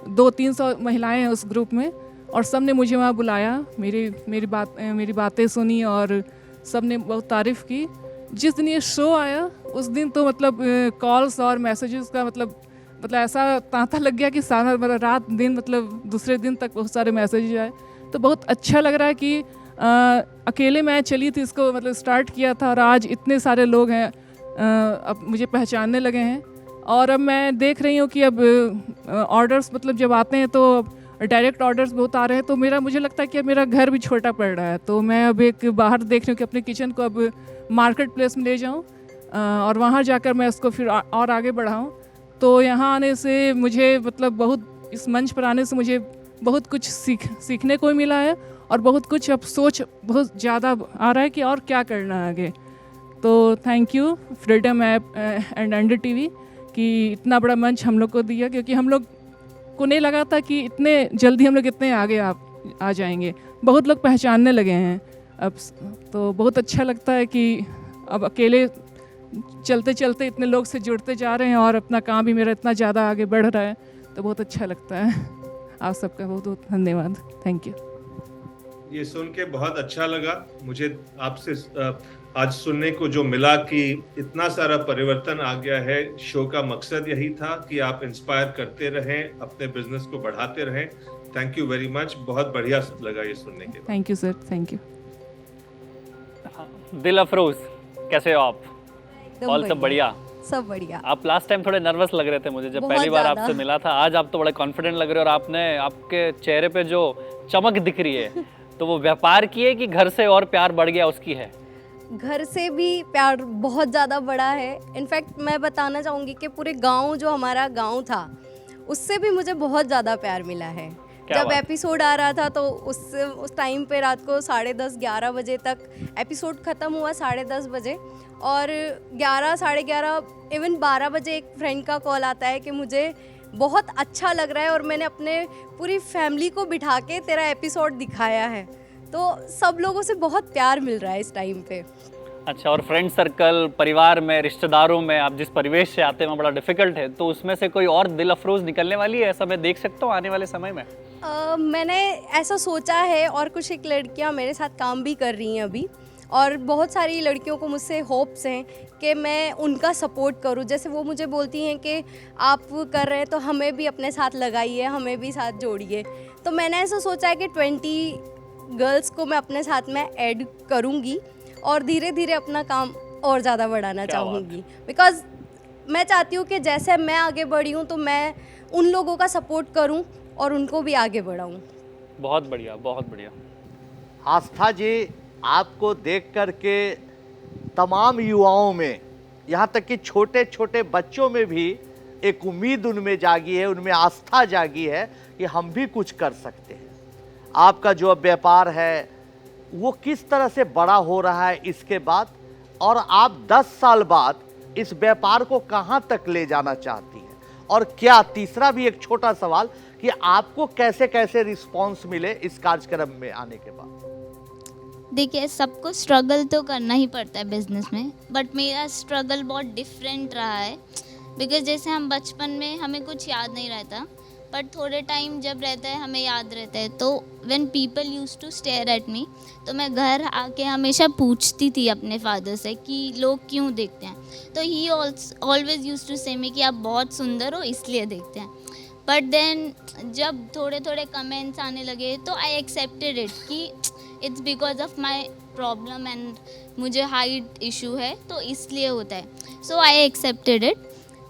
[SPEAKER 13] 200-300 महिलाएं हैं उस ग्रुप में, और सब ने मुझे वहाँ बुलाया, मेरी बातें सुनी और सब ने बहुत तारीफ़ की। जिस दिन ये शो आया उस दिन तो मतलब कॉल्स और मैसेजेस का मतलब ऐसा तांता लग गया कि सारा मतलब रात दिन मतलब दूसरे दिन तक बहुत सारे मैसेजेस आए। तो बहुत अच्छा लग रहा है कि अकेले मैं चली थी, इसको मतलब स्टार्ट किया था, और आज इतने सारे लोग हैं अब मुझे पहचानने लगे हैं। और अब मैं देख रही हूँ कि अब ऑर्डर्स मतलब जब आते हैं तो डायरेक्ट ऑर्डर्स बहुत आ रहे हैं। तो मुझे लगता है कि अब मेरा घर भी छोटा पड़ रहा है, तो मैं अब एक बाहर देख रही हूँ कि अपने किचन को अब मार्केट प्लेस में ले जाऊँ और वहाँ जाकर मैं उसको फिर और आगे बढ़ाऊँ। तो यहाँ आने से मुझे मतलब बहुत, इस मंच पर आने से मुझे बहुत कुछ सीखने को मिला है, और बहुत कुछ अब सोच बहुत ज़्यादा आ रहा है कि और क्या करना है आगे। तो thank you freedom app and NDTV कि इतना बड़ा मंच हम लोग को दिया, क्योंकि हम लोग को नहीं लगा था कि इतने जल्दी हम लोग इतने आगे आ जाएंगे। बहुत लोग पहचानने लगे हैं अब, तो बहुत अच्छा लगता है कि अब अकेले चलते चलते इतने लोग से जुड़ते जा रहे हैं, और अपना काम भी मेरा इतना ज़्यादा आगे बढ़ रहा है, तो बहुत अच्छा लगता है। आप सबका बहुत बहुत धन्यवाद, थैंक यू।
[SPEAKER 12] ये सुन के बहुत अच्छा लगा मुझे आपसे आज सुनने को जो मिला कि इतना सारा परिवर्तन आ गया है। शो का मकसद यही था कि आप इंस्पायर करते रहें, अपने बिजनेस को बढ़ाते रहें। थैंक यू वेरी मच, बहुत बढ़िया लगा ये सुनने के बाद।
[SPEAKER 13] Thank you sir, thank you.
[SPEAKER 4] दिल अफरोज, कैसे हो आप? ऑल सब बढ़िया?
[SPEAKER 14] सब बढ़िया।
[SPEAKER 4] आप लास्ट टाइम थोड़े नर्वस लग रहे थे मुझे जब पहली बार आपसे मिला था। आज आप तो बड़े कॉन्फिडेंट लग रहे हो, और आपके चेहरे पे जो चमक दिख रही है तो वो व्यापार की है कि घर से और प्यार बढ़ गया उसकी है?
[SPEAKER 14] घर से भी प्यार बहुत ज़्यादा बड़ा है। इनफैक्ट मैं बताना चाहूँगी कि पूरे गांव, जो हमारा गांव था, उससे भी मुझे बहुत ज़्यादा प्यार मिला है। जब एपिसोड आ रहा था तो उस टाइम पे रात को 10:30-11 बजे तक एपिसोड ख़त्म हुआ, 10:30 बजे, और 11, 11:30, इवन 12 बजे एक फ्रेंड का कॉल आता है कि मुझे बहुत अच्छा लग रहा है और मैंने अपने पूरी फैमिली को बिठा के तेरा एपिसोड दिखाया है। तो सब लोगों से बहुत प्यार मिल रहा है इस टाइम पे।
[SPEAKER 4] अच्छा, और फ्रेंड सर्कल, परिवार में, रिश्तेदारों में आप जिस परिवेश से आते हैं वो बड़ा डिफिकल्ट है, तो उसमें से कोई और दिल अफरोज निकलने वाली है, ऐसा मैं देख सकता हूँ आने वाले समय में?
[SPEAKER 14] मैंने ऐसा सोचा है, और कुछ एक लड़कियाँ मेरे साथ काम भी कर रही हैं अभी, और बहुत सारी लड़कियों को मुझसे होप्स हैं कि मैं उनका सपोर्ट करूं। जैसे वो मुझे बोलती हैं कि आप कर रहे हैं तो हमें भी अपने साथ लगाइए, हमें भी साथ जोड़िए। तो मैंने ऐसा सोचा है कि 20 गर्ल्स को मैं अपने साथ में ऐड करूंगी और धीरे धीरे अपना काम और ज़्यादा बढ़ाना चाहूँगी, बिकॉज़ मैं चाहती हूँ कि जैसे मैं आगे बढ़ी हूँ तो मैं उन लोगों का सपोर्ट करूँ और उनको भी आगे बढ़ाऊँ।
[SPEAKER 4] बहुत बढ़िया, बहुत बढ़िया।
[SPEAKER 6] आस्था जी, आपको देख कर के तमाम युवाओं में, यहाँ तक कि छोटे छोटे बच्चों में भी एक उम्मीद उनमें जागी है, उनमें आस्था जागी है कि हम भी कुछ कर सकते हैं। आपका जो अब व्यापार है वो किस तरह से बड़ा हो रहा है इसके बाद, और आप 10 साल बाद इस व्यापार को कहाँ तक ले जाना चाहती हैं, और क्या, तीसरा भी एक छोटा सवाल, कि आपको कैसे कैसे रिस्पांस मिले इस कार्यक्रम में आने के बाद?
[SPEAKER 15] देखिए, सबको स्ट्रगल तो करना ही पड़ता है बिज़नेस में, बट मेरा स्ट्रगल बहुत डिफरेंट रहा है। बिकॉज जैसे हम बचपन में हमें कुछ याद नहीं रहता, बट थोड़े टाइम जब रहता है हमें याद रहता है। तो when people use to stare at me, तो मैं घर आके हमेशा पूछती थी अपने फादर से कि लोग क्यों देखते हैं। तो ही ऑलवेज यूज टू से मी कि आप बहुत सुंदर हो इसलिए देखते हैं। बट देन जब थोड़े थोड़े कमेंट्स आने लगे तो आई एक्सेप्टेड इट कि it's because of my problem and मुझे हाइट इशू है तो इसलिए होता है, so I accepted it.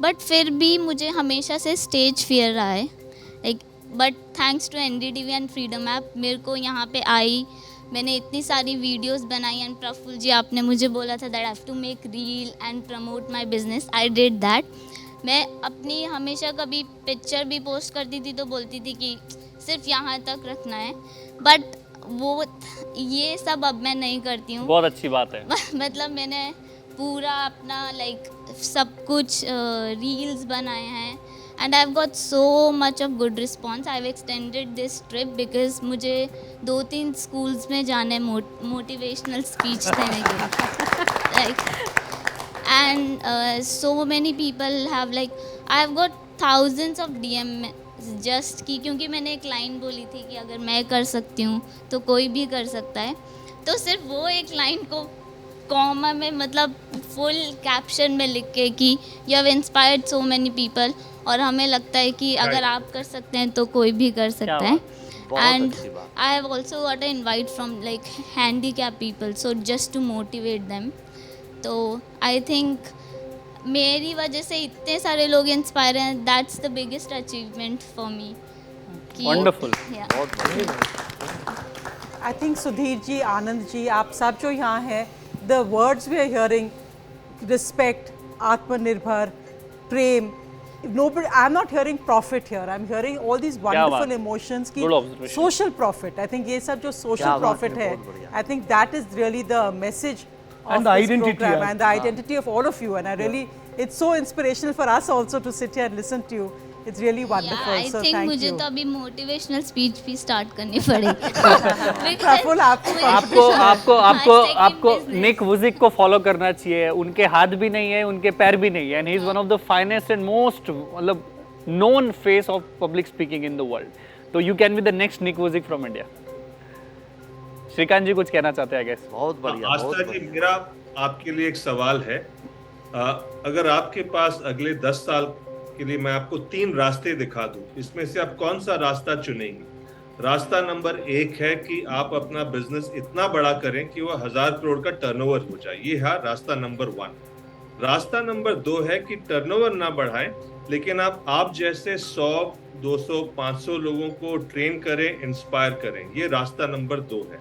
[SPEAKER 15] But फिर भी मुझे हमेशा से स्टेज फियर रहा है, like but thanks to NDTV and freedom app मेरे को यहाँ पे आई, मैंने इतनी सारी वीडियोस बनाई एंड प्रफुल जी आपने मुझे बोला था that I have to make reel and promote my business, I did that. मैं अपनी हमेशा कभी पिक्चर भी पोस्ट करती थी तो बोलती थी कि सिर्फ यहाँ तक रखना है, बट वो ये सब अब मैं नहीं करती हूँ।
[SPEAKER 4] बहुत अच्छी बात है।
[SPEAKER 15] मतलब मैंने पूरा अपना लाइक सब कुछ रील्स बनाए हैं and I have got so much of good response. I have extended this trip because मुझे 2-3 स्कूल्स में जाने मोटिवेशनल स्पीच देने के like and so many people have like I have got thousands of DM just की, क्योंकि मैंने एक line बोली थी कि अगर मैं कर सकती हूँ तो कोई भी कर सकता है, तो सिर्फ वो एक लाइन को कॉमा में मतलब फुल कैप्शन में लिख के कि you have inspired so many people, और हमें लगता है कि अगर आप कर सकते हैं तो कोई भी कर सकता है। And I have also got a invite from like handicap people, so just to motivate them. तो आई थिंक मेरी वजह से इतने सारे लोग इंस्पायर हैं, that's the biggest achievement for me.
[SPEAKER 4] Wonderful.
[SPEAKER 7] I think Sudhir ji, Anand ji, आप सब जो यहाँ हैं, the words we are hearing, respect, Atmanirbhar, prem, nobody, I'm not hearing profit here, I'm hearing all these wonderful emotions ki social profit. I think ye sab jo social profit hai, I think that is really the message of
[SPEAKER 11] and the
[SPEAKER 7] this
[SPEAKER 11] identity
[SPEAKER 7] program and the identity of all of you, and I really, it's so inspirational for us also to sit here and listen to you. It's really wonderful.
[SPEAKER 15] I
[SPEAKER 7] so
[SPEAKER 15] think
[SPEAKER 7] thank
[SPEAKER 15] मुझे
[SPEAKER 7] you.
[SPEAKER 15] तो अभी motivational speech भी start करनी पड़ेगी।
[SPEAKER 7] प्रफुल,
[SPEAKER 4] आपको निक वुजिक को follow करना चाहिए। उनके हाथ भी नहीं है, उनके पैर भी नहीं है, and he is one of the finest and most मतलब known face of public speaking in the world. तो you can be the next Nick Vujicic from India. Shrikant ji कुछ कहना चाहते हैं? I guess.
[SPEAKER 6] बहुत बढ़िया।
[SPEAKER 12] आस्था जी, मेरा आपके लिए एक सवाल है। अगर आपके पास अगले 10 साल के लिए मैं आपको 3 रास्ते दिखा दूं, इसमें से आप कौन सा रास्ता चुनेंगे? रास्ता नंबर 1 है कि आप अपना बिजनेस इतना बड़ा करें कि वो 1000 करोड़ का टर्नओवर हो जाए, ये है रास्ता नंबर 1। रास्ता नंबर 2 है कि टर्नओवर ना बढ़ाएं, लेकिन आप जैसे 100, 200, 500 लोगों को ट्रेन करें, इंस्पायर करें, ये रास्ता नंबर 2 है।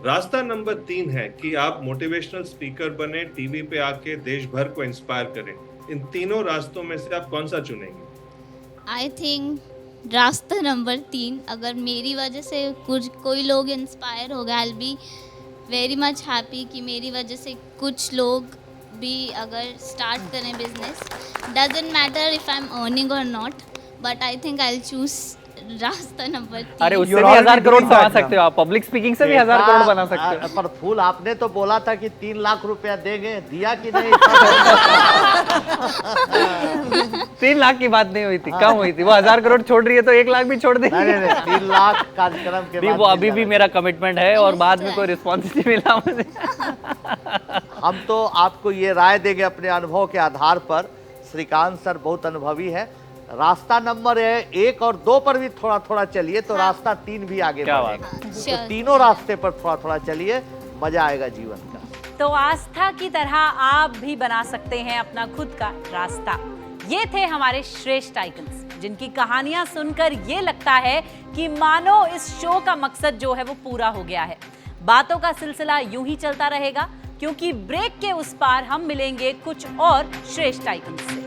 [SPEAKER 12] रास्ता नंबर 3 है कि आप मोटिवेशनल स्पीकर बने, टीवी पे आके देश भर को इंस्पायर करें। इन तीनों रास्तों में से आप कौन सा चुनेंगे?
[SPEAKER 15] आई थिंक रास्ता नंबर 3, अगर मेरी वजह से कोई लोग इंस्पायर हो गए, I will be very much happy कि मेरी वजह से कुछ लोग भी अगर स्टार्ट करें business. Doesn't matter if I am earning और not, but I think I will choose रास्ता नंबर 3।
[SPEAKER 4] अरे उससे भी 1000 करोड़ बना सकते हो आप, पब्लिक स्पीकिंग से भी 1000 करोड़ बना सकते हो।
[SPEAKER 6] पर फूल, आपने तो बोला था कि 3 लाख रुपया देंगे, दिया कि नहीं?
[SPEAKER 4] 3 लाख की बात नहीं हुई थी, कम हुई थी। वो 1000 करोड़ छोड़ रही है तो 1 लाख भी छोड़ देंगे।
[SPEAKER 6] नहीं, 3 लाख कार्यक्रम के बाद
[SPEAKER 4] वो अभी भी मेरा कमिटमेंट है और बाद में कोई रिस्पॉन्स नहीं मिला मुझे।
[SPEAKER 6] हम तो आपको ये राय देंगे अपने अनुभव के आधार पर। श्रीकांत सर बहुत अनुभवी है। रास्ता नंबर 1 और 2 पर भी थोड़ा थोड़ा चलिए तो रास्ता 3 भी आगे बढ़ेगा। तो तीनों रास्ते पर थोड़ा थोड़ा चलिए, मजा आएगा जीवन का।
[SPEAKER 1] तो आस्था की तरह आप भी बना सकते हैं अपना खुद का रास्ता। ये थे हमारे श्रेष्ठ आइकन्स, जिनकी कहानियां सुनकर ये लगता है कि मानो इस शो का मकसद जो है वो पूरा हो गया है। बातों का सिलसिला यूं ही चलता रहेगा, क्योंकि ब्रेक के उस पार हम मिलेंगे कुछ और श्रेष्ठ आइकन्स से।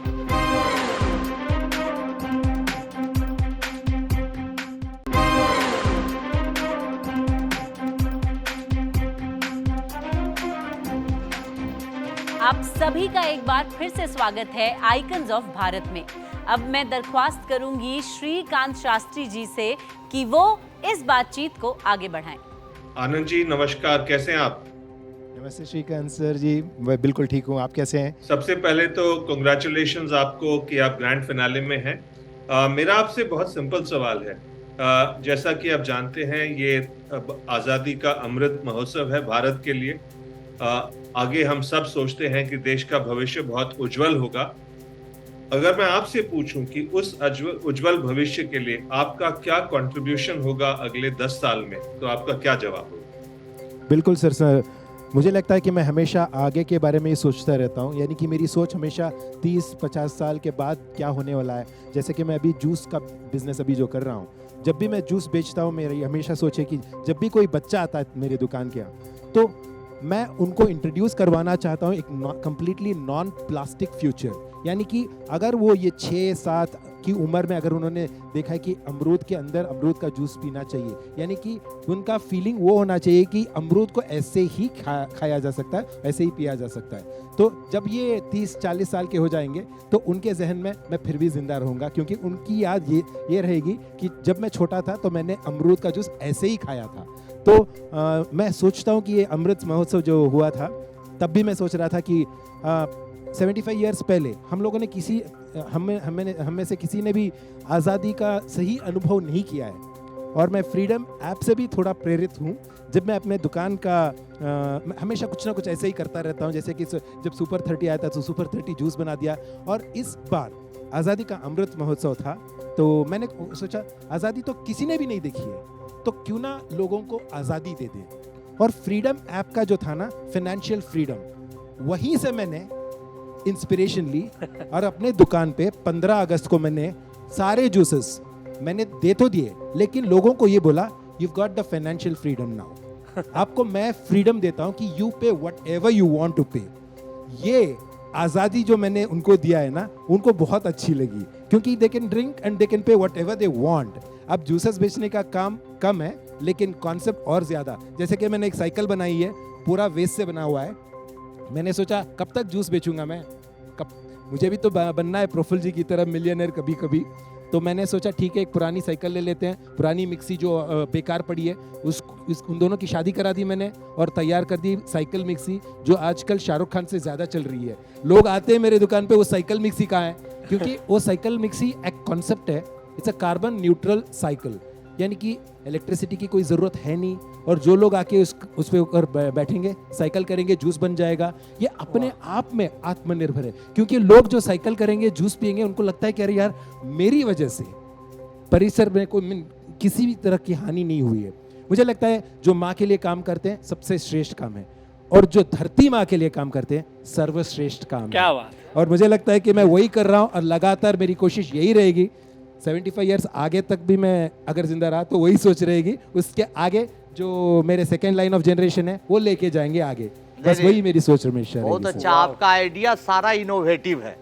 [SPEAKER 1] आप सभी का एक बार फिर से स्वागत है आइकन्स ऑफ भारत में। अब मैं दरख्वास्त करूंगी श्रीकांत शास्त्री जी से कि वो इस बातचीत को आगे बढ़ाएं।
[SPEAKER 12] आनंद जी नमस्कार, कैसे हैं आप?
[SPEAKER 16] नमस्ते श्रीकांत सर जी, मैं बिल्कुल ठीक हूँ, आप कैसे हैं?
[SPEAKER 12] सबसे पहले तो कांग्रेचुलेशंस आपको कि आप ग्रैंड फिनाले में हैं। मेरा आपसे बहुत सिंपल सवाल है। जैसा कि आप जानते हैं, ये आज़ादी का अमृत महोत्सव है भारत के लिए। आगे हम सब सोचते हैं कि देश का भविष्य बहुत उज्जवल होगा। अगर मैं आपसे पूछूं कि उस उज्जवल भविष्य के लिए आपका क्या कंट्रीब्यूशन होगा अगले 10 साल में, तो आपका क्या जवाब होगा?
[SPEAKER 16] बिल्कुल सर, मुझे लगता है कि मैं हमेशा आगे के बारे में ही सोचता रहता हूँ, यानी कि मेरी सोच हमेशा 30-50 साल के बाद क्या होने वाला है। जैसे कि मैं अभी जूस का बिजनेस अभी जो कर रहा हूँ, जब भी मैं जूस बेचता हूँ, मेरी हमेशा सोच है कि जब भी कोई बच्चा आता है मेरे दुकान के यहाँ, तो मैं उनको इंट्रोड्यूस करवाना चाहता हूँ एक कम्प्लीटली नॉन प्लास्टिक फ्यूचर। यानी कि अगर वो ये 6-7 की उम्र में अगर उन्होंने देखा है कि अमरूद के अंदर अमरूद का जूस पीना चाहिए, यानी कि उनका फीलिंग वो होना चाहिए कि अमरूद को ऐसे ही खाया जा सकता है, ऐसे ही पिया जा सकता है। तो जब ये 30-40 साल के हो जाएंगे तो उनके जहन में मैं फिर भी जिंदा रहूँगा, क्योंकि उनकी याद ये रहेगी कि जब मैं छोटा था तो मैंने अमरूद का जूस ऐसे ही खाया था। तो मैं सोचता हूँ कि ये अमृत महोत्सव जो हुआ था, तब भी मैं सोच रहा था कि 75 ईयर्स पहले हम लोगों ने हम में से किसी ने भी आज़ादी का सही अनुभव नहीं किया है। और मैं फ्रीडम ऐप से भी थोड़ा प्रेरित हूँ। जब मैं अपने दुकान का हमेशा कुछ ना कुछ ऐसे ही करता रहता हूँ, जैसे कि जब सुपर 30 आया था तो सुपर 30 जूस बना दिया, और इस बार आज़ादी का अमृत महोत्सव था तो मैंने सोचा आज़ादी तो किसी ने भी नहीं देखी है, तो क्यों ना लोगों को आज़ादी दे दें। और फ्रीडम ऐप का जो था ना, फाइनेंशियल फ्रीडम, वहीं से मैंने इंस्पिरेशन ली और अपने दुकान पे 15 अगस्त को मैंने सारे जूसेस मैंने दे तो दिए, लेकिन लोगों को ये बोला you got the financial freedom now. आपको मैं फ्रीडम देता हूँ कि you pay whatever you want to pay. ये आज़ादी जो मैंने उनको दिया है ना, उनको बहुत अच्छी लगी, क्योंकि they can drink and they can pay what ever they want. अब जूसेस बेचने का काम कम है, लेकिन कॉन्सेप्ट और ज़्यादा। जैसे कि मैंने एक साइकिल बनाई है, पूरा वेस्ट से बना हुआ है। मैंने सोचा कब तक जूस बेचूंगा मैं, मुझे भी तो बनना है प्रफुल्ल जी की तरह मिलियनर कभी कभी। तो मैंने सोचा ठीक है, एक पुरानी साइकिल ले लेते हैं, पुरानी मिक्सी जो बेकार पड़ी है उन दोनों की शादी करा दी मैंने और तैयार कर दी साइकिल मिक्सी, जो आजकल शाहरुख खान से ज़्यादा चल रही है। लोग आते हैं मेरे दुकान पे, वो साइकिल मिक्सी कहाँ है, क्योंकि वो साइकिल मिक्सी एक कॉन्सेप्ट है, it's a carbon neutral cycle, यानी कि इलेक्ट्रिसिटी की कोई ज़रूरत है नहीं, और जो लोग आके उस पे ऊपर बैठेंगे, साइकिल करेंगे, जूस बन जाएगा। ये अपने आप में आत्मनिर्भर है, क्योंकि लोग जो साइकिल करेंगे, जूस पियेंगे, उनको लगता है कि अरे यार मेरी वजह से परिसर में कोई किसी भी तरह की हानि नहीं हुई है। मुझे लगता है जो माँ के लिए काम करते हैं सबसे श्रेष्ठ काम है, और जो धरती माँ के लिए काम करते हैं सर्वश्रेष्ठ काम है।
[SPEAKER 4] क्या बात।
[SPEAKER 16] और मुझे लगता है कि मैं वही कर रहा हूँ, और लगातार मेरी कोशिश यही रहेगी 75 ईयर्स आगे तक भी मैं अगर जिंदा रहा तो वही सोच रहेगी, उसके आगे जो मेरे सेकेंड लाइन ऑफ जनरेशन है वो लेके जाएंगे आगे, बस वही मेरी सोच हमेशा।
[SPEAKER 6] बहुत अच्छा, आपका आइडिया सारा इनोवेटिव है,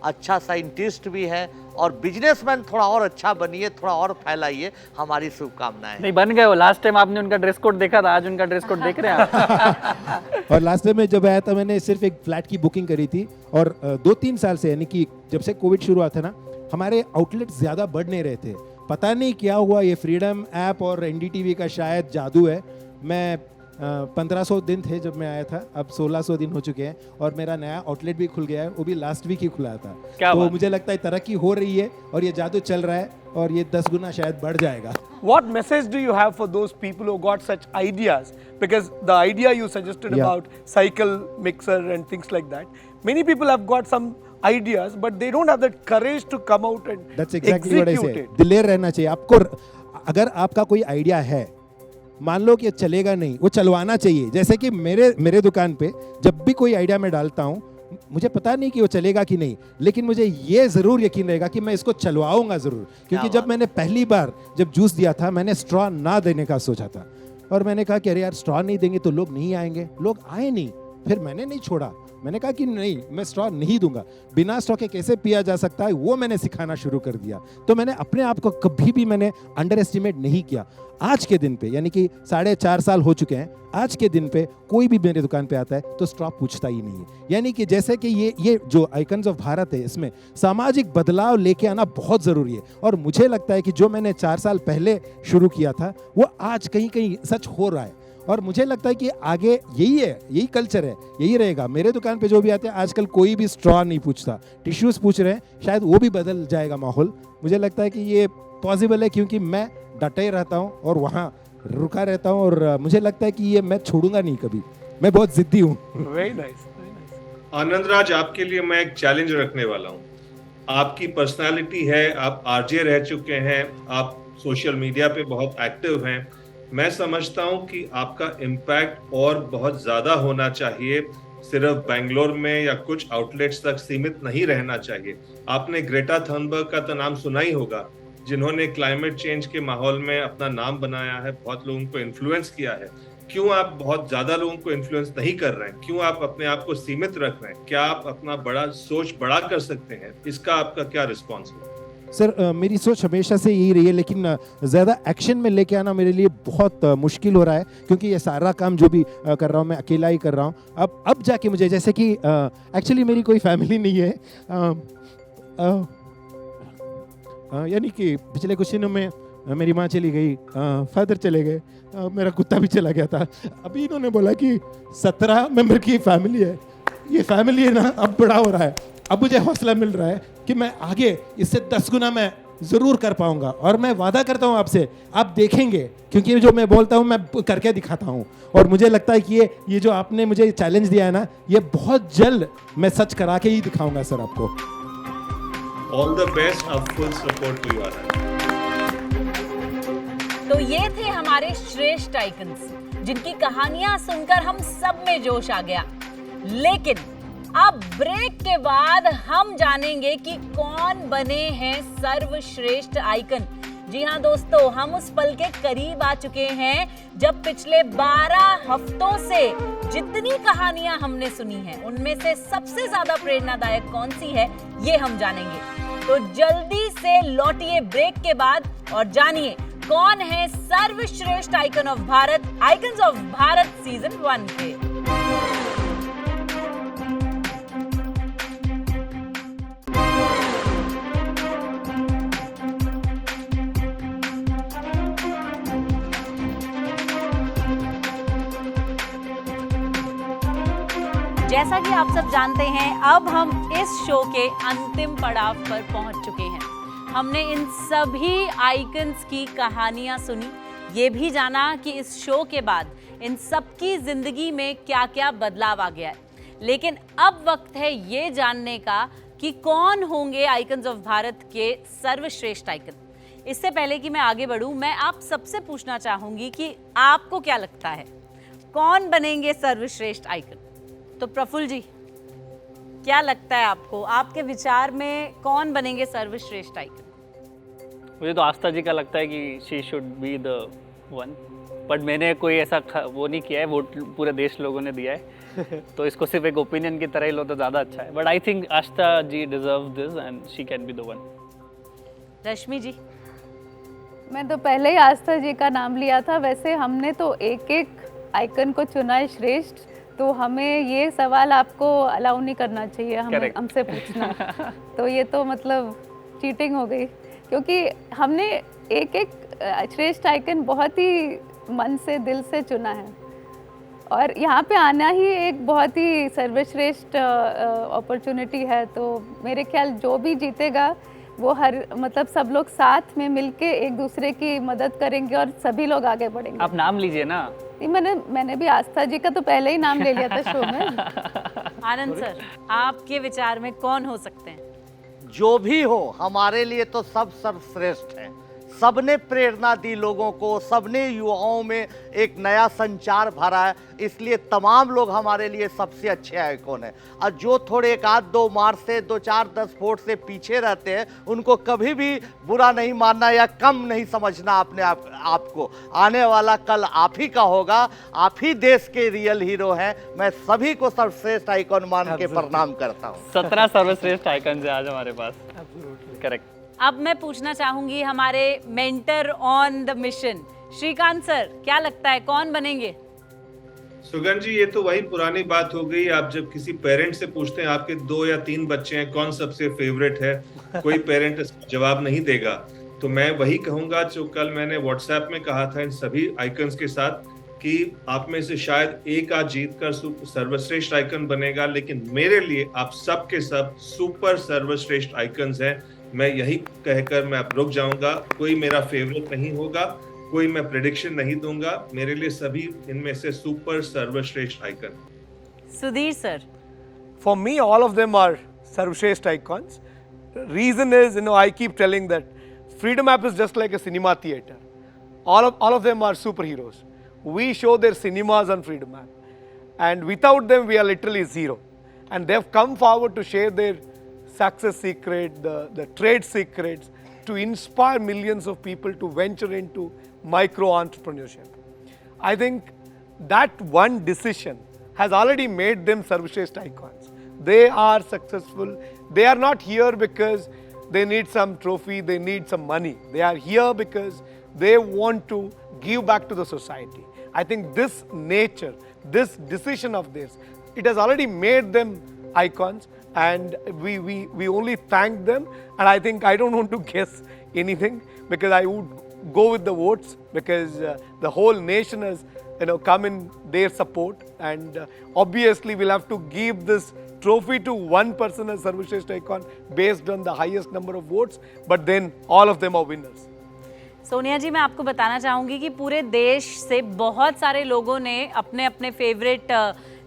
[SPEAKER 6] अच्छा साइंटिस्ट भी है, और बिजनेसमैन थोड़ा और अच्छा बनिए, थोड़ा और फैलाइए, हमारी शुभकामनाएं।
[SPEAKER 4] नहीं बन गए वो, लास्ट टाइम आपने उनका ड्रेस कोड देखा था, आज उनका ड्रेस कोड देख रहे हैं आप।
[SPEAKER 16] और लास्ट टाइम में जब आया था मैंने सिर्फ एक फ्लैट की बुकिंग करी थी, और 2-3 साल से, यानी कि जब से कोविड शुरू हुआ था ना, हमारे आउटलेट ज़्यादा बढ़ नहीं रहे थे। पता नहीं क्या हुआ, ये फ्रीडम ऐप और एनडीटीवी का शायद जादू है। मैं 1500 दिन थे जब मैं आया था, अब 1600 दिन हो चुके हैं, और मेरा नया आउटलेट भी खुल गया है, वो भी लास्ट वीक ही खुला था। तो मुझे लगता है तरक्की हो रही है और ये जादू चल रहा है, और ये 10 गुना शायद बढ़ जाएगा।
[SPEAKER 11] What message do you have for those people who got such ideas? Because the idea you suggested about cycle mixer and things like that, many people have got some ideas, but they don't have that courage to come out and
[SPEAKER 16] That's exactly what I
[SPEAKER 11] execute
[SPEAKER 16] say.
[SPEAKER 11] it.
[SPEAKER 16] दिलेर रहना चाहिए आपको। अगर आपका कोई idea है, मान लो कि चलेगा नहीं, वो चलवाना चाहिए। जैसे कि मेरे दुकान पे जब भी कोई आइडिया मैं डालता हूँ, मुझे पता नहीं कि वो चलेगा कि नहीं, लेकिन मुझे ये ज़रूर यकीन रहेगा कि मैं इसको चलवाऊंगा ज़रूर। क्योंकि जब मैंने पहली बार जब जूस दिया था, मैंने स्ट्रॉ ना देने का सोचा था, और मैंने कहा कि अरे यार स्ट्रॉ नहीं देंगे तो लोग नहीं आएंगे, लोग आए नहीं, फिर मैंने नहीं छोड़ा, मैंने कहा कि नहीं, मैं स्ट्रॉ नहीं दूंगा, बिना स्ट्रॉ के कैसे पिया जा सकता है वो मैंने सिखाना शुरू कर दिया। तो मैंने अपने आप को कभी भी मैंने अंडर एस्टिमेट नहीं किया। आज के दिन पे, यानी कि 4.5 साल हो चुके हैं, आज के दिन पे कोई भी मेरे दुकान पे आता है तो स्ट्रॉ पूछता ही नहीं है। यानी कि जैसे कि ये जो आइकन्स ऑफ भारत है, इसमें सामाजिक बदलाव लेके आना बहुत ज़रूरी है, और मुझे लगता है कि जो मैंने 4 साल पहले शुरू किया था वो आज कहीं कहीं सच हो रहा है, और मुझे लगता है कि आगे यही है, यही कल्चर है, यही रहेगा। मेरे दुकान पे जो भी आते हैं आजकल कोई भी स्ट्रॉ नहीं पूछता, टिश्यूज़ पूछ रहे हैं, शायद वो भी बदल जाएगा माहौल। मुझे लगता है कि ये पॉसिबल है, क्योंकि मैं डटे रहता हूँ और वहाँ रुका रहता हूँ, और मुझे लगता है कि ये मैं छोड़ूंगा नहीं कभी, मैं बहुत जिद्दी हूँ।
[SPEAKER 11] Very nice.
[SPEAKER 12] आनंद राज, आपके लिए मैं एक चैलेंज रखने वाला हूँ। आपकी पर्सनालिटी है, आप आरजे रह चुके हैं, आप सोशल मीडिया पे बहुत एक्टिव हैं। मैं समझता हूं कि आपका इम्पैक्ट और बहुत ज्यादा होना चाहिए, सिर्फ बेंगलोर में या कुछ आउटलेट्स तक सीमित नहीं रहना चाहिए। आपने ग्रेटा थर्नबर्ग का तो नाम सुना ही होगा, जिन्होंने क्लाइमेट चेंज के माहौल में अपना नाम बनाया है, बहुत लोगों को इन्फ्लुएंस किया है। क्यों आप बहुत ज्यादा लोगों को इन्फ्लुएंस नहीं कर रहे हैं? क्यों आप अपने आप को सीमित रख रहे हैं? क्या आप अपना बड़ा सोच बड़ा कर सकते हैं? इसका आपका क्या रिस्पॉन्स है?
[SPEAKER 16] सर मेरी सोच हमेशा से यही रही है, लेकिन ज़्यादा एक्शन में लेके आना मेरे लिए बहुत मुश्किल हो रहा है, क्योंकि ये सारा काम जो भी कर रहा हूँ मैं अकेला ही कर रहा हूँ। अब जाके मुझे, जैसे कि एक्चुअली मेरी कोई फैमिली नहीं है, यानी कि पिछले कुछ दिनों में मेरी माँ चली गई, फादर चले गए, मेरा कुत्ता भी चला गया था। अभी इन्होंने बोला कि 17 मेंबर की फैमिली है, ये फैमिली है ना अब बड़ा हो रहा है। अब मुझे हौसला मिल रहा है कि मैं आगे इससे 10 गुना मैं ज़रूर कर पाऊंगा, और मैं वादा करता हूं आपसे, आप देखेंगे, क्योंकि जो मैं बोलता हूं मैं करके दिखाता हूं। और मुझे लगता है कि ये जो आपने मुझे चैलेंज दिया है ना, ये बहुत जल्द मैं सच करा के ही दिखाऊंगा सर आपको।
[SPEAKER 12] All the best, of full support to you.
[SPEAKER 1] तो ये थे हमारे श्रेष्ठ आइकन्स, जिनकी कहानियां सुनकर हम सब में जोश आ गया। लेकिन अब ब्रेक के बाद हम जानेंगे कि कौन बने हैं सर्वश्रेष्ठ आइकन। जी हाँ दोस्तों, हम उस पल के करीब आ चुके हैं जब पिछले 12 हफ्तों से जितनी कहानियां हमने सुनी हैं, उनमें से सबसे ज्यादा प्रेरणादायक कौन सी है, ये हम जानेंगे। तो जल्दी से लौटिए ब्रेक के बाद और जानिए कौन है सर्वश्रेष्ठ icon of Bharat, icons of Bharat season 1 के। जैसा कि आप सब जानते हैं, अब हम इस शो के अंतिम पड़ाव पर पहुंच चुके हैं। हमने इन सभी आइकन्स की कहानियां सुनी, ये भी जाना कि इस शो के बाद इन सबकी जिंदगी में क्या-क्या बदलाव आ गया है। लेकिन अब वक्त है ये जानने का कि कौन होंगे आइकन्स ऑफ भारत के सर्वश्रेष्ठ आइकन। इससे पहले कि मैं आगे बढ़ूं, मैं आप सबसे पूछना चाहूंगी कि आपको क्या लगता है, कौन बनेंगे सर्वश्रेष्ठ आइकन? तो प्रफुल्ल जी, क्या लगता है आपको, आपके विचार में कौन बनेंगे सर्वश्रेष्ठ आइकन?
[SPEAKER 4] मुझे तो आस्था जी का लगता है कि she should be the one, but मैंने कोई ऐसा वो नहीं किया है, वोट पूरे देश लोगों ने दिया है तो इसको सिर्फ एक ओपिनियन की तरह ही लो तो ज़्यादा अच्छा है। But I think Astha ji deserve this and she can be the one.
[SPEAKER 1] Rashmi ji?
[SPEAKER 8] मैं तो पहले ही आस्था जी का नाम लिया था। वैसे हमने तो एक एक आइकन को चुना है श्रेष्ठ, तो हमें ये सवाल आपको अलाउ नहीं करना चाहिए हमसे पूछना तो ये तो मतलब चीटिंग हो गई, क्योंकि हमने एक एक श्रेष्ठ आइकन बहुत ही मन से, दिल से चुना है, और यहाँ पे आना ही एक बहुत ही सर्वश्रेष्ठ अपॉर्चुनिटी है। तो मेरे ख्याल जो भी जीतेगा वो मतलब सब लोग साथ में मिलके एक दूसरे की मदद करेंगे और सभी लोग आगे बढ़ेंगे।
[SPEAKER 4] आप नाम लीजिए ना।
[SPEAKER 8] मैंने भी आस्था जी का तो पहले ही नाम ले लिया था शो में।
[SPEAKER 1] आनंद सर, आपके विचार में कौन हो सकते हैं?
[SPEAKER 6] जो भी हो, हमारे लिए तो सब सर्वश्रेष्ठ है। सबने प्रेरणा दी लोगों को, सबने युवाओं में एक नया संचार भरा है, इसलिए तमाम लोग हमारे लिए सबसे अच्छे आइकॉन हैं। और जो थोड़े 1-2 मार्क्स से 2-4-10 वोट से पीछे रहते हैं, उनको कभी भी बुरा नहीं मानना या कम नहीं समझना अपने आपको। आने वाला कल आप ही का होगा, आप ही देश के रियल हीरो हैं। मैं सभी को सर्वश्रेष्ठ आइकॉन मान के प्रणाम करता हूँ।
[SPEAKER 4] 17 सर्वश्रेष्ठ आइकन है आज हमारे पास। करेक्ट।
[SPEAKER 1] अब मैं पूछना चाहूंगी हमारे mentor on the mission Shrikant sir, क्या लगता है कौन बनेंगे?
[SPEAKER 12] सुगन जी, ये तो वही पुरानी बात हो गई। आप जब किसी पेरेंट से पूछते हैं आपके 2 या 3 बच्चे हैं, कौन सबसे फेवरेट है, कोई पेरेंट इसका जवाब नहीं देगा। तो मैं वही कहूंगा जो कल मैंने व्हाट्सएप में कहा था इन सभी आइकन्स के साथ, कि आप में से शायद एक आज जीत कर सर्वश्रेष्ठ आइकन बनेगा, लेकिन मेरे लिए आप सब के सब सुपर सर्वश्रेष्ठ आइकन्स हैं। मैं यही कहकर मैं अब रुक जाऊंगा। कोई मेरा फेवरेट नहीं होगा, कोई मैं प्रेडिक्शन नहीं दूंगा। मेरे लिए सभी इनमें से सुपर सर्वश्रेष्ठ icon.
[SPEAKER 1] Sudhir sir?
[SPEAKER 11] For me, all of them are सर्वश्रेष्ठ icons. reason is, I keep telling that Freedom App is just like a cinema theater. All of them are superheroes. We show their cinemas on Freedom App. And without them, we are literally zero. And they've come forward to share their success secret, the trade secrets, to inspire millions of people to venture into micro-entrepreneurship. I think that one decision has already made them Sarvashrestha icons. They are successful. They are not here because they need some trophy, they need some money. They are here because they want to give back to the society. I think this nature, this decision of theirs, it has already made them icons, and we only thank them. And I think I don't want to guess anything, because I would go with the votes, because the whole nation has come in their support, and obviously we'll have to give this trophy to one person as Sarvashrestha icon based on the highest number of votes, but then all of them are winners.
[SPEAKER 1] Sonia ji, मैं आपको बताना चाहूँगी कि पूरे देश से बहुत सारे लोगों ने अपने अपने फेवरेट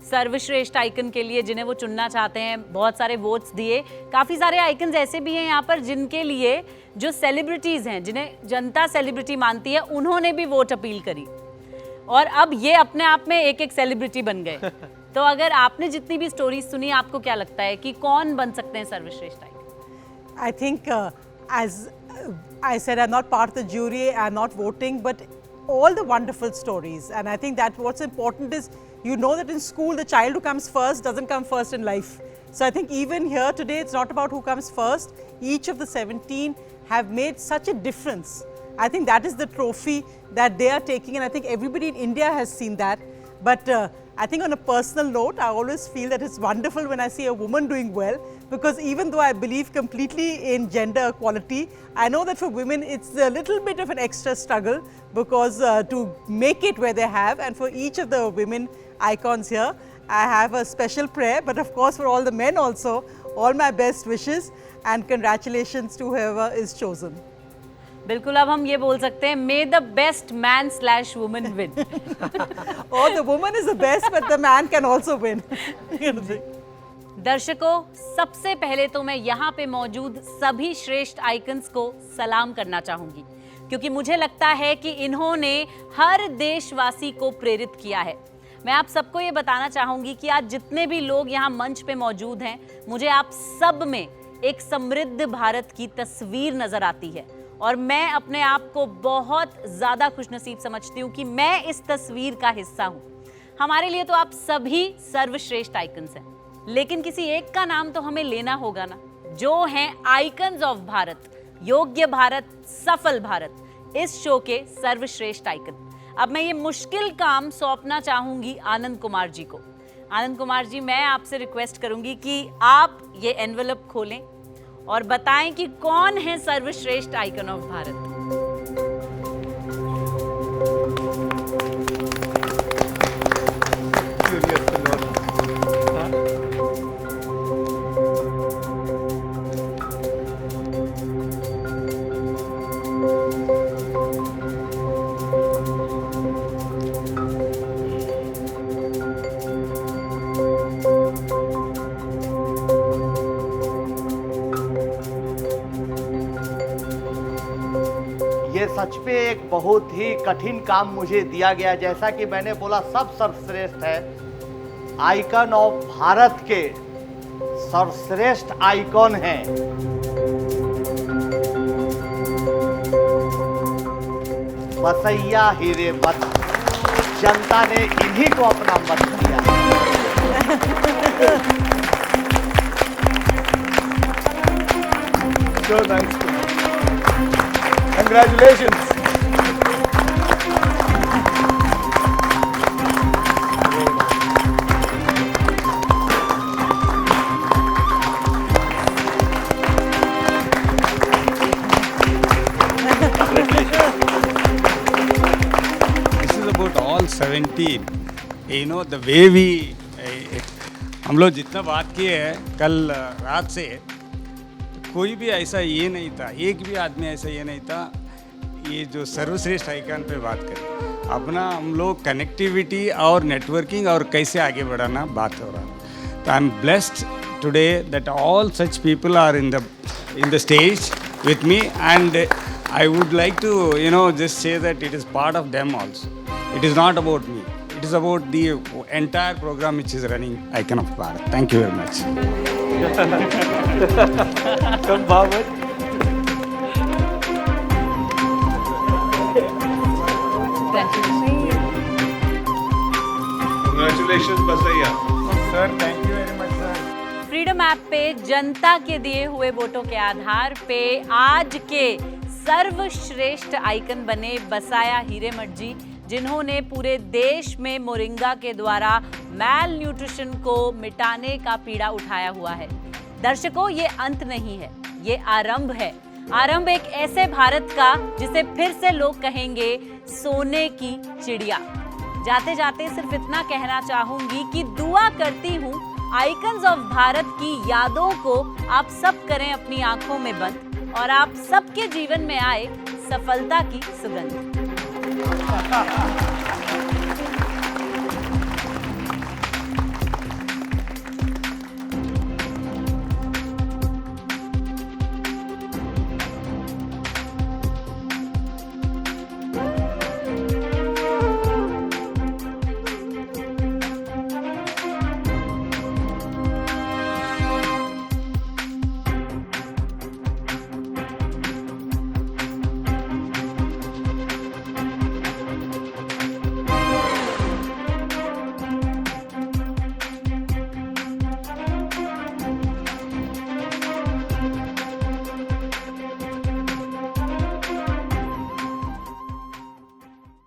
[SPEAKER 1] सर्वश्रेष्ठ आइकन के लिए, जिन्हें वो चुनना चाहते हैं, बहुत सारे वोट्स दिए। काफ़ी सारे आइकन्स ऐसे भी हैं यहाँ पर जिनके लिए जो सेलिब्रिटीज़ हैं, जिन्हें जनता सेलिब्रिटी मानती है, उन्होंने भी वोट अपील करी, और अब ये अपने आप में एक एक सेलिब्रिटी बन गए। तो अगर आपने जितनी भी स्टोरीज सुनी, आपको क्या लगता है कि कौन बन सकते हैं सर्वश्रेष्ठ icon?
[SPEAKER 7] I think as I said, I'm not part of the jury, I'm not voting, but all the wonderful stories. And I think that what's important is, that in school, the child who comes first doesn't come first in life. So I think even here today, it's not about who comes first. Each of the 17 have made such a difference. I think that is the trophy that they are taking, and I think everybody in India has seen that. But I think on a personal note, I always feel that it's wonderful when I see a woman doing well, because even though I believe completely in gender equality, I know that for women it's a little bit of an extra struggle, because to make it where they have, and for each of the women icons here, I have a special prayer, but of course for all the men also, all my best wishes and congratulations to whoever is chosen.
[SPEAKER 1] बिल्कुल, अब हम ये बोल सकते हैं, may the best man / woman win.
[SPEAKER 7] Oh, the woman is the best, but the man can also win.
[SPEAKER 1] दर्शकों, सबसे पहले तो मैं यहाँ पे मौजूद सभी श्रेष्ठ आइकन्स को सलाम करना चाहूँगी, क्योंकि मुझे लगता है कि इन्होंने हर देशवासी को प्रेरित किया है। मैं आप सबको ये बताना चाहूँगी कि आज जितने भी लोग यहाँ मंच पे मौजूद हैं, मुझे आप सब में एक समृद्ध भारत की तस्वीर नज़र आती है, और मैं अपने आप को बहुत ज़्यादा खुशनसीब समझती हूँ कि मैं इस तस्वीर का हिस्सा हूँ। हमारे लिए तो आप सभी सर्वश्रेष्ठ आइकन्स हैं, लेकिन किसी एक का नाम तो हमें लेना होगा ना, जो हैं आइकन्स ऑफ भारत, योग्य भारत, सफल भारत, इस शो के सर्वश्रेष्ठ आइकन। अब मैं ये मुश्किल काम सौंपना चाहूँगी आनंद कुमार जी को। आनंद कुमार जी, मैं आपसे रिक्वेस्ट करूँगी कि आप ये एनवेलप खोलें और बताएं कि कौन है सर्वश्रेष्ठ आइकन ऑफ भारत।
[SPEAKER 6] सच पे एक बहुत ही कठिन काम मुझे दिया गया। जैसा कि मैंने बोला, सब सर्वश्रेष्ठ है। आइकन ऑफ भारत के सर्वश्रेष्ठ आइकन हैं। बसैया हीरे मत, जनता ने इन्हीं को अपना मत दिया।
[SPEAKER 11] So nice. Congratulations.
[SPEAKER 17] This is about all 17. The way we हम लोग जितना बात किए हैं कल रात से, कोई भी ऐसा ये नहीं था, एक भी आदमी ऐसा ये नहीं था ये जो सर्वश्रेष्ठ आइकन पे बात करें। अपना हम लोग कनेक्टिविटी और नेटवर्किंग और कैसे आगे बढ़ाना बात हो रहा। तो I am blessed today that all such people are in the in the stage with me, and I would like to, just say that it is part of them also. It is not about me. It is about the entire program which is running Icon of Bharat. Thank you very much.
[SPEAKER 11] Come, Bhavat.
[SPEAKER 12] Congratulations, Basaiya.
[SPEAKER 11] Sir, thank you very much, sir.
[SPEAKER 1] Freedom app पे जनता के दिए हुए वोटों के आधार पे आज के सर्वश्रेष्ठ आइकन बने बसाया हीरेमठ जी, जिन्होंने पूरे देश में मोरिंगा के द्वारा मैल न्यूट्रिशन को मिटाने का पीड़ा उठाया हुआ है। दर्शकों, ये अंत नहीं है, ये आरंभ है। आरंभ एक ऐसे भारत का जिसे फिर से लोग कहेंगे सोने की चिड़िया। जाते जाते सिर्फ इतना कहना चाहूंगी कि दुआ करती हूँ आइकन्स ऑफ भारत की यादों को आप सब करें अपनी आंखों में बंद और आप सबके जीवन में आए सफलता की सुगंध।